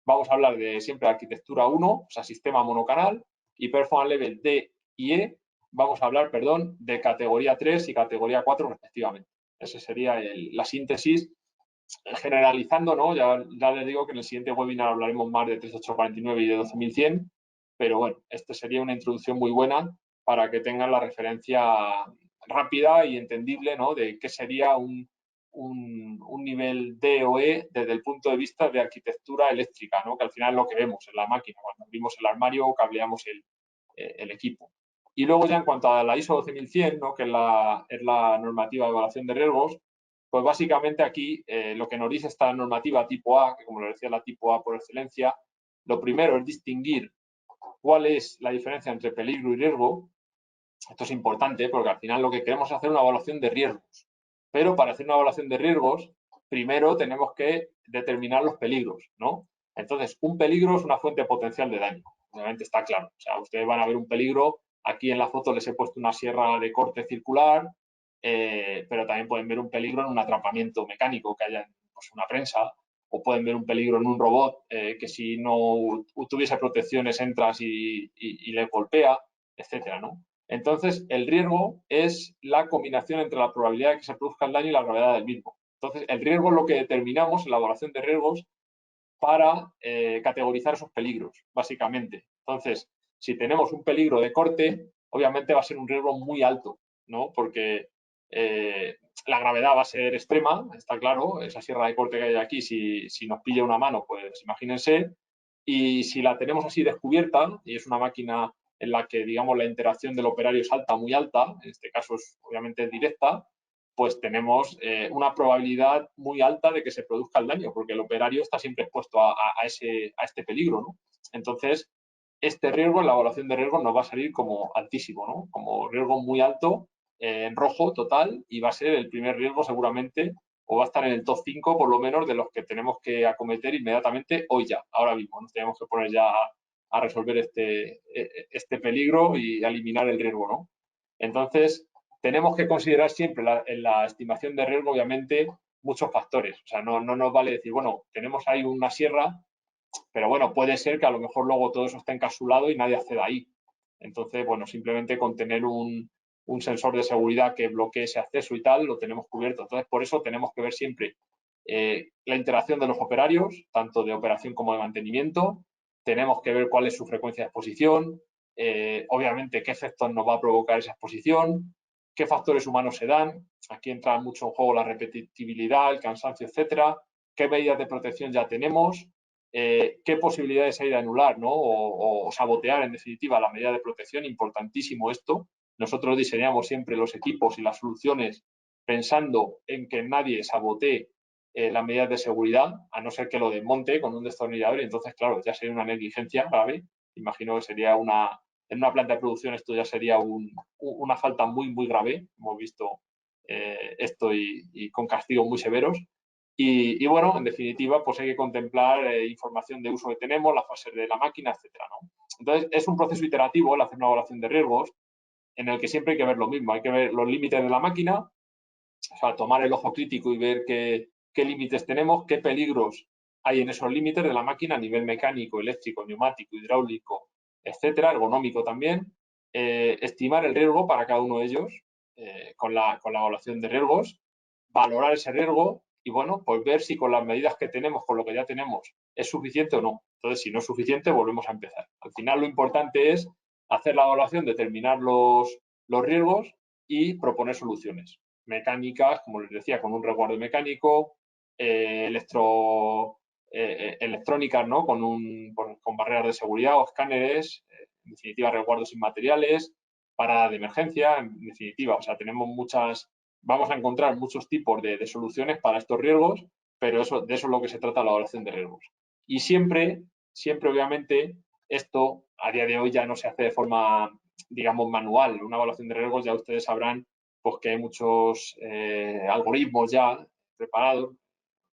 Speaker 1: vamos a hablar de siempre de arquitectura 1, o sea, sistema monocanal, y Performance Level D y E vamos a hablar, perdón, de categoría 3 y categoría 4 respectivamente. Esa sería la síntesis. Generalizando, ¿no? Ya les digo que en el siguiente webinar hablaremos más de 3849 y de 12100, pero bueno, esta sería una introducción muy buena para que tengan la referencia rápida y entendible, ¿no? De qué sería un nivel D o E desde el punto de vista de arquitectura eléctrica, ¿no? Que al final es lo que vemos en la máquina, cuando abrimos el armario o cableamos el equipo. Y luego ya en cuanto a la ISO 12100, ¿no? Que es la normativa de evaluación de riesgos, pues básicamente aquí lo que nos dice esta normativa tipo A, que como lo decía la tipo A por excelencia, lo primero es distinguir cuál es la diferencia entre peligro y riesgo. Esto es importante porque al final lo que queremos es hacer una evaluación de riesgos. Pero para hacer una evaluación de riesgos, primero tenemos que determinar los peligros, ¿no? Entonces, un peligro es una fuente potencial de daño. Obviamente está claro. O sea, ustedes van a ver un peligro. Aquí en la foto les he puesto una sierra de corte circular, pero también pueden ver un peligro en un atrapamiento mecánico que haya en pues, una prensa o pueden ver un peligro en un robot que si no tuviese protecciones entras y le golpea, etcétera, ¿no? Entonces, el riesgo es la combinación entre la probabilidad de que se produzca el daño y la gravedad del mismo. Entonces, el riesgo es lo que determinamos en la evaluación de riesgos para categorizar esos peligros, básicamente. Entonces, si tenemos un peligro de corte, obviamente va a ser un riesgo muy alto, ¿no? Porque la gravedad va a ser extrema, está claro, esa sierra de corte que hay aquí, si nos pilla una mano, pues imagínense, y si la tenemos así descubierta, y es una máquina en la que, digamos, la interacción del operario es alta, muy alta, en este caso es obviamente directa, pues tenemos una probabilidad muy alta de que se produzca el daño, porque el operario está siempre expuesto a este peligro, ¿no? Entonces, este riesgo en la evaluación de riesgo nos va a salir como altísimo, ¿no? Como riesgo muy alto, en rojo total, y va a ser el primer riesgo seguramente, o va a estar en el top 5 por lo menos de los que tenemos que acometer inmediatamente hoy ya, ahora mismo. Nos tenemos que poner ya a resolver este peligro y a eliminar el riesgo, ¿no? Entonces, tenemos que considerar siempre en la estimación de riesgo, obviamente, muchos factores. O sea, no nos vale decir, bueno, tenemos ahí una sierra, pero bueno, puede ser que a lo mejor luego todo eso esté encapsulado y nadie acceda ahí. Entonces, bueno, simplemente con tener un sensor de seguridad que bloquee ese acceso y tal, lo tenemos cubierto. Entonces, por eso tenemos que ver siempre la interacción de los operarios, tanto de operación como de mantenimiento. Tenemos que ver cuál es su frecuencia de exposición, obviamente qué efectos nos va a provocar esa exposición, qué factores humanos se dan. Aquí entra mucho en juego la repetibilidad, el cansancio, etcétera. Qué medidas de protección ya tenemos, qué posibilidades hay de anular, ¿no? O sabotear, en definitiva, la medida de protección. Importantísimo esto. Nosotros diseñamos siempre los equipos y las soluciones pensando en que nadie sabotee las medidas de seguridad, a no ser que lo desmonte con un destornillador, y entonces, claro, ya sería una negligencia grave. Imagino que sería en una planta de producción esto ya sería una falta muy, muy grave. Hemos visto esto y con castigos muy severos. Y bueno, en definitiva, pues hay que contemplar información de uso que tenemos, las fases de la máquina, etcétera, ¿no? Entonces, es un proceso iterativo el hacer una evaluación de riesgos en el que siempre hay que ver lo mismo. Hay que ver los límites de la máquina, o sea, tomar el ojo crítico y ver qué límites tenemos, qué peligros hay en esos límites de la máquina a nivel mecánico, eléctrico, neumático, hidráulico, etcétera, ergonómico también. Estimar el riesgo para cada uno de ellos con la evaluación de riesgos, valorar ese riesgo y, bueno, pues ver si con las medidas que tenemos, con lo que ya tenemos, es suficiente o no. Entonces, si no es suficiente, volvemos a empezar. Al final, lo importante es hacer la evaluación, determinar los riesgos y proponer soluciones mecánicas, como les decía, con un resguardo mecánico, electrónicas, ¿no? Con barreras de seguridad o escáneres, en definitiva, resguardos inmateriales, parada de emergencia, en definitiva, o sea, vamos a encontrar muchos tipos de soluciones para estos riesgos, pero de eso es lo que se trata la evaluación de riesgos. Y siempre, obviamente, esto a día de hoy ya no se hace de forma, digamos, manual. Una evaluación de riesgos ya ustedes sabrán pues que hay muchos algoritmos ya preparados,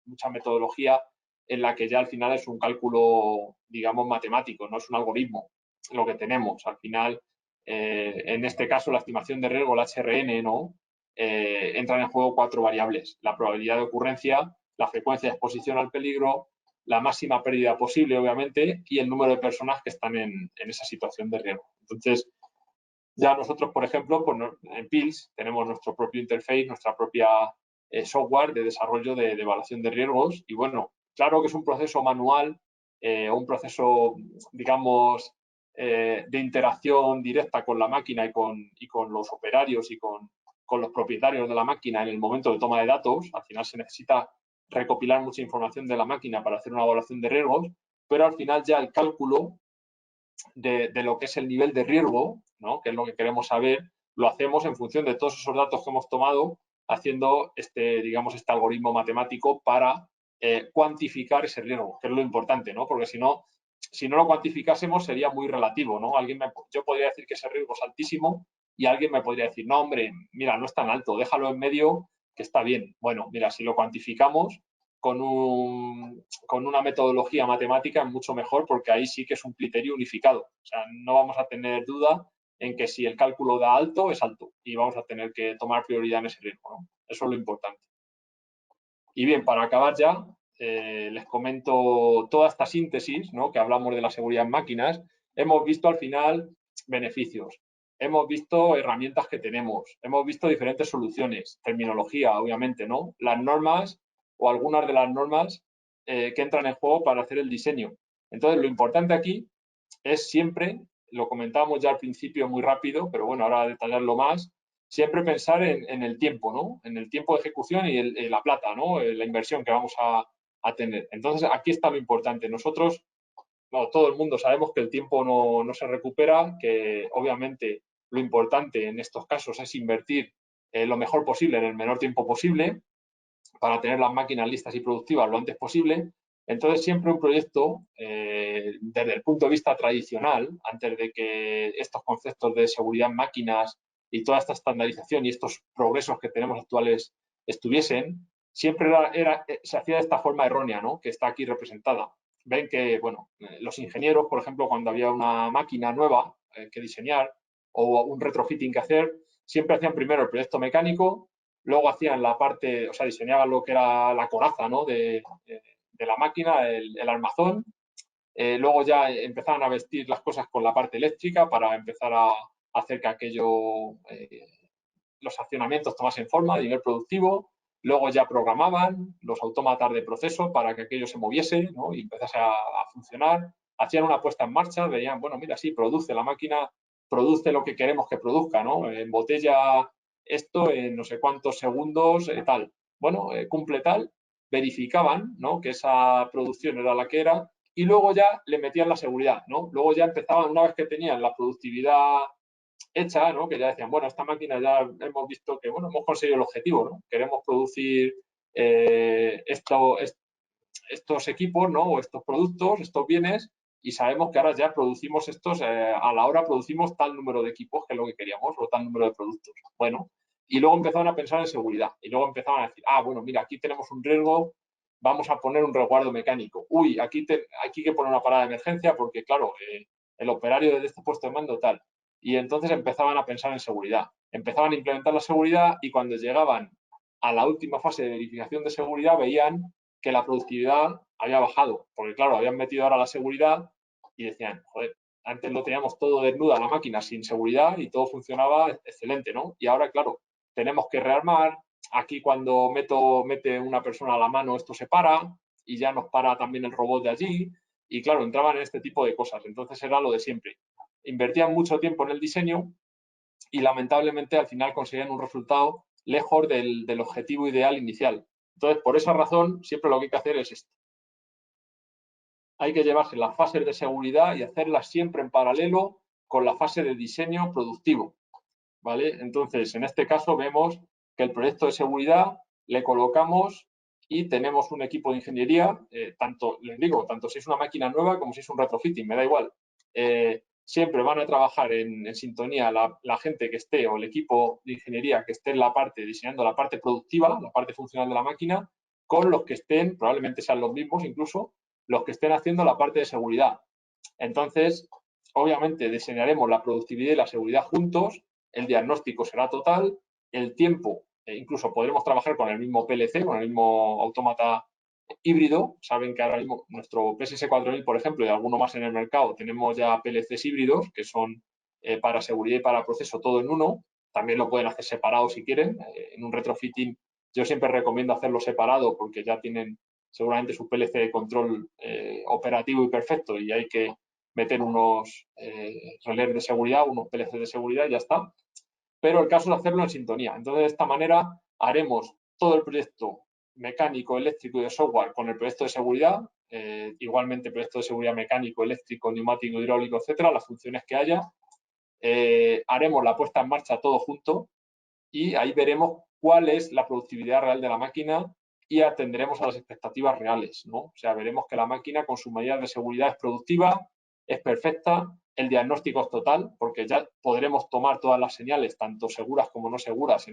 Speaker 1: mucha metodología en la que ya al final es un cálculo, digamos, matemático, no es un algoritmo lo que tenemos. Al final, en este caso, la estimación de riesgo, el HRN, ¿no? Entran en juego 4 variables: la probabilidad de ocurrencia, la frecuencia de exposición al peligro, la máxima pérdida posible, obviamente, y el número de personas que están en esa situación de riesgo. Entonces, ya nosotros, por ejemplo, pues en PILS tenemos nuestro propio interface, nuestra propia software de desarrollo de evaluación de riesgos. Y bueno, claro que es un proceso manual, un proceso, digamos, de interacción directa con la máquina y con los operarios y con los propietarios de la máquina en el momento de toma de datos. Al final se necesita recopilar mucha información de la máquina para hacer una evaluación de riesgos, pero al final ya el cálculo de lo que es el nivel de riesgo, ¿no? Que es lo que queremos saber, lo hacemos en función de todos esos datos que hemos tomado, haciendo digamos, este algoritmo matemático para cuantificar ese riesgo, que es lo importante, ¿no? Porque si no lo cuantificásemos sería muy relativo, ¿no? Yo podría decir que ese riesgo es altísimo y alguien me podría decir, no, hombre, mira, no es tan alto, déjalo en medio, que está bien. Bueno, mira, si lo cuantificamos con una metodología matemática mucho mejor, porque ahí sí que es un criterio unificado. O sea, no vamos a tener duda en que si el cálculo da alto, es alto y vamos a tener que tomar prioridad en ese riesgo, ¿no? Eso es lo importante. Y bien, para acabar ya, les comento toda esta síntesis, ¿no? Que hablamos de la seguridad en máquinas, hemos visto al final beneficios, hemos visto herramientas que tenemos, hemos visto diferentes soluciones, terminología, obviamente, ¿no? Las normas o algunas de las normas que entran en juego para hacer el diseño. Entonces, lo importante aquí es siempre, lo comentábamos ya al principio muy rápido, pero bueno, ahora detallarlo más, siempre pensar en el tiempo, ¿no? En el tiempo de ejecución y la plata, ¿no? La inversión que vamos a tener. Entonces, aquí está lo importante. Nosotros, bueno, todo el mundo sabemos que el tiempo no se recupera, que obviamente lo importante en estos casos es invertir lo mejor posible en el menor tiempo posible para tener las máquinas listas y productivas lo antes posible. Entonces, siempre un proyecto, desde el punto de vista tradicional, antes de que estos conceptos de seguridad en máquinas y toda esta estandarización y estos progresos que tenemos actuales estuviesen, siempre se hacía de esta forma errónea, ¿no? Que está aquí representada. Ven que, bueno, los ingenieros, por ejemplo, cuando había una máquina nueva que diseñar o un retrofitting que hacer, siempre hacían primero el proyecto mecánico, luego hacían la parte, o sea, diseñaban lo que era la coraza, ¿no? de la máquina, el armazón. Luego ya empezaban a vestir las cosas con la parte eléctrica para empezar a hacer que aquello, los accionamientos tomasen forma a nivel productivo. Luego ya programaban los autómatas de proceso para que aquello se moviese, ¿no? Y empezase a funcionar. Hacían una puesta en marcha, veían, bueno, mira, sí, produce la máquina, produce lo que queremos que produzca, ¿no? Embotella esto en no sé cuántos segundos, tal. Bueno, cumple tal, verificaban, ¿no? Que esa producción era la que era y luego ya le metían la seguridad, ¿no? Luego ya empezaban, una vez que tenían la productividad hecha, ¿no? Que ya decían, bueno, esta máquina ya hemos visto que, bueno, hemos conseguido el objetivo, ¿no? Queremos producir estos equipos, ¿no? O estos productos, estos bienes, y sabemos que ahora ya producimos estos, a la hora producimos tal número de equipos, que es lo que queríamos, o tal número de productos. Bueno, y luego empezaron a pensar en seguridad, y luego empezaban a decir, ah, bueno, mira, aquí tenemos un riesgo, vamos a poner un resguardo mecánico. Uy, aquí hay que poner una parada de emergencia porque, claro, el operario de este puesto de mando tal. Y entonces empezaban a pensar en seguridad. Empezaban a implementar la seguridad y cuando llegaban a la última fase de verificación de seguridad veían que la productividad había bajado, porque claro, habían metido ahora la seguridad y decían, joder, antes lo teníamos todo desnuda la máquina sin seguridad y todo funcionaba excelente, ¿no? Y ahora, claro, tenemos que rearmar, aquí cuando mete una persona a la mano esto se para y ya nos para también el robot de allí y claro, entraban en este tipo de cosas, entonces era lo de siempre. Invertían mucho tiempo en el diseño y lamentablemente al final conseguían un resultado lejos del objetivo ideal inicial. Entonces, por esa razón, siempre lo que hay que hacer es esto. Hay que llevarse las fases de seguridad y hacerlas siempre en paralelo con la fase de diseño productivo. ¿Vale? Entonces, en este caso vemos que el proyecto de seguridad le colocamos y tenemos un equipo de ingeniería, tanto, les digo, tanto si es una máquina nueva como si es un retrofitting, me da igual. Siempre van a trabajar en sintonía la gente que esté o el equipo de ingeniería que esté en la parte, diseñando la parte productiva, la parte funcional de la máquina, con los que estén, probablemente sean los mismos incluso, los que estén haciendo la parte de seguridad. Entonces, obviamente diseñaremos la productividad y la seguridad juntos, el diagnóstico será total, el tiempo, incluso podremos trabajar con el mismo PLC, con el mismo autómata híbrido. Saben que ahora mismo nuestro PSS4000, por ejemplo, y alguno más en el mercado, tenemos ya PLCs híbridos que son para seguridad y para proceso todo en uno. También lo pueden hacer separado si quieren. En un retrofitting yo siempre recomiendo hacerlo separado porque ya tienen seguramente su PLC de control operativo y perfecto y hay que meter unos relés de seguridad, unos PLC de seguridad y ya está. Pero el caso es hacerlo en sintonía. Entonces, de esta manera haremos todo el proyecto mecánico, eléctrico y de software con el proyecto de seguridad, igualmente proyecto de seguridad mecánico, eléctrico, neumático, hidráulico, etcétera, las funciones que haya. Haremos la puesta en marcha todo junto y ahí veremos cuál es la productividad real de la máquina y atenderemos a las expectativas reales, ¿no? O sea, veremos que la máquina con sus medidas de seguridad es productiva, es perfecta, el diagnóstico es total, porque ya podremos tomar todas las señales, tanto seguras como no seguras,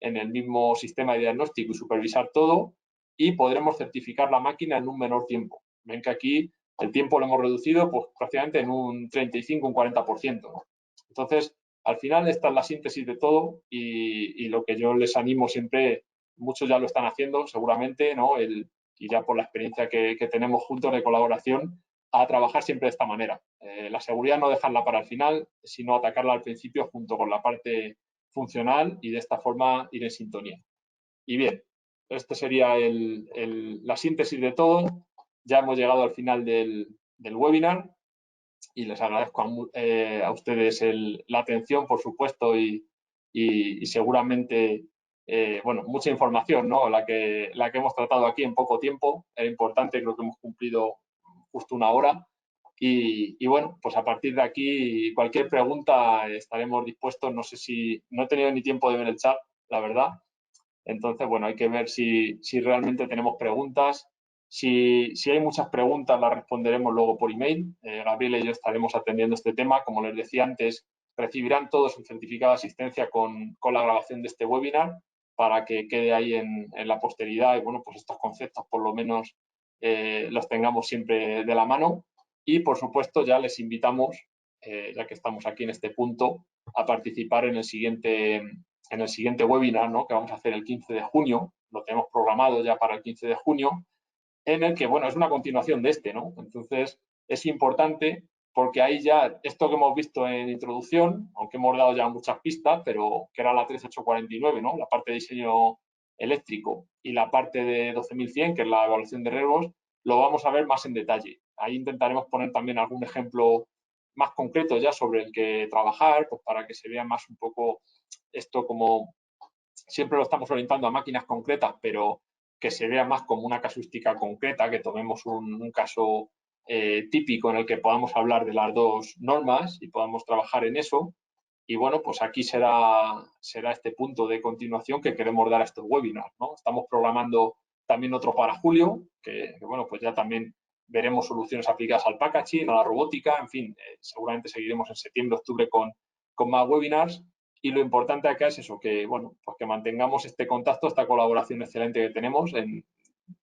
Speaker 1: en el mismo sistema de diagnóstico y supervisar todo, y podremos certificar la máquina en un menor tiempo. Ven que aquí el tiempo lo hemos reducido pues, prácticamente en un 35, un 40%, ¿no? Entonces, al final esta es la síntesis de todo y lo que yo les animo siempre, muchos ya lo están haciendo seguramente, ¿no? El y ya por la experiencia que tenemos juntos de colaboración, a trabajar siempre de esta manera. La seguridad no dejarla para el final, sino atacarla al principio junto con la parte funcional y de esta forma ir en sintonía. Y bien, este sería la síntesis de todo. Ya hemos llegado al final del webinar y les agradezco a ustedes la atención, por supuesto, y seguramente, bueno, mucha información, ¿no? La que hemos tratado aquí en poco tiempo. Era importante, creo que hemos cumplido justo una hora. Y bueno, pues a partir de aquí, cualquier pregunta estaremos dispuestos. No sé si, no he tenido ni tiempo de ver el chat, la verdad. Entonces, bueno, hay que ver si realmente tenemos preguntas. Si hay muchas preguntas, las responderemos luego por email. Gabriela y yo estaremos atendiendo este tema. Como les decía antes, recibirán todos un certificado de asistencia con la grabación de este webinar para que quede ahí en la posteridad y, bueno, pues estos conceptos por lo menos los tengamos siempre de la mano. Y, por supuesto, ya les invitamos, ya que estamos aquí en este punto, a participar en el siguiente webinar, ¿no? Que vamos a hacer el 15 de junio, lo tenemos programado ya para el 15 de junio, en el que, bueno, es una continuación de este, ¿no? Entonces, es importante porque ahí ya, esto que hemos visto en introducción, aunque hemos dado ya muchas pistas, pero que era la 13849, ¿no? La parte de diseño eléctrico y la parte de 12100, que es la evaluación de riesgos, lo vamos a ver más en detalle. Ahí intentaremos poner también algún ejemplo más concreto ya sobre el que trabajar, pues para que se vea más un poco esto como siempre lo estamos orientando a máquinas concretas, pero que se vea más como una casuística concreta, que tomemos un caso típico en el que podamos hablar de las dos normas y podamos trabajar en eso. Y bueno, pues aquí será este punto de continuación que queremos dar a estos webinars, ¿no? Estamos programando también otro para julio, que bueno, pues ya también veremos soluciones aplicadas al packaging, a la robótica, en fin, seguramente seguiremos en septiembre, octubre con más webinars. Y lo importante acá es eso, que bueno, pues que mantengamos este contacto, esta colaboración excelente que tenemos en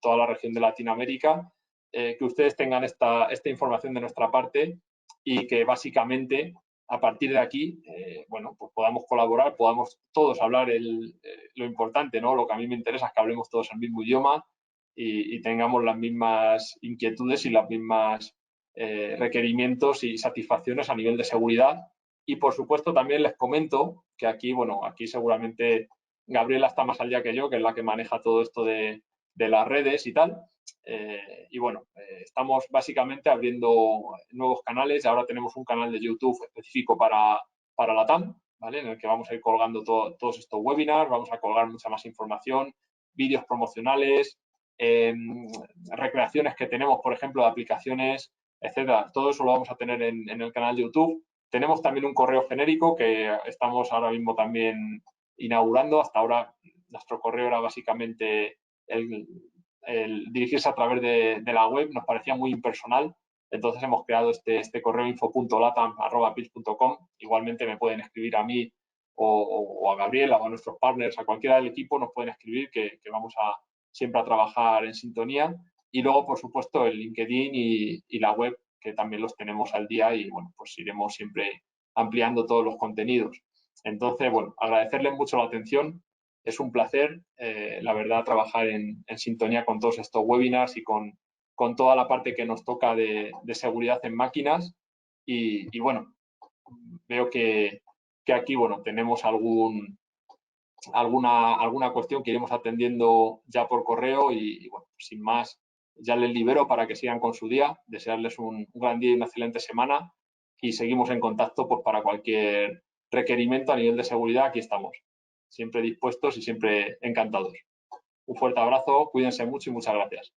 Speaker 1: toda la región de Latinoamérica, que ustedes tengan esta información de nuestra parte y que básicamente a partir de aquí, bueno, pues podamos colaborar, podamos todos hablar lo importante, ¿no? Lo que a mí me interesa es que hablemos todos el mismo idioma y tengamos las mismas inquietudes y las mismas requerimientos y satisfacciones a nivel de seguridad. Y, por supuesto, también les comento que aquí, bueno, aquí seguramente Gabriela está más al día que yo, que es la que maneja todo esto de las redes y tal. Y bueno, estamos básicamente abriendo nuevos canales. Ahora tenemos un canal de YouTube específico para la TAM, ¿vale? En el que vamos a ir colgando todos estos webinars, vamos a colgar mucha más información, vídeos promocionales, recreaciones que tenemos, por ejemplo, de aplicaciones, etcétera. Todo eso lo vamos a tener en el canal de YouTube. Tenemos también un correo genérico que estamos ahora mismo también inaugurando. Hasta ahora nuestro correo era básicamente el dirigirse a través de la web, nos parecía muy impersonal. Entonces hemos creado este correo info.latam@pitch.com. Igualmente me pueden escribir a mí o a Gabriela o a nuestros partners, a cualquiera del equipo, nos pueden escribir que vamos siempre a trabajar en sintonía. Y luego, por supuesto, el LinkedIn y la web, que también los tenemos al día y, bueno, pues iremos siempre ampliando todos los contenidos. Entonces, bueno, agradecerles mucho la atención. Es un placer, la verdad, trabajar en sintonía con todos estos webinars y con toda la parte que nos toca de seguridad en máquinas. Y bueno, veo que aquí, bueno, tenemos alguna cuestión que iremos atendiendo ya por correo y bueno, sin más, ya les libero para que sigan con su día. Desearles un gran día y una excelente semana y seguimos en contacto pues para cualquier requerimiento a nivel de seguridad. Aquí estamos, siempre dispuestos y siempre encantados. Un fuerte abrazo, cuídense mucho y muchas gracias.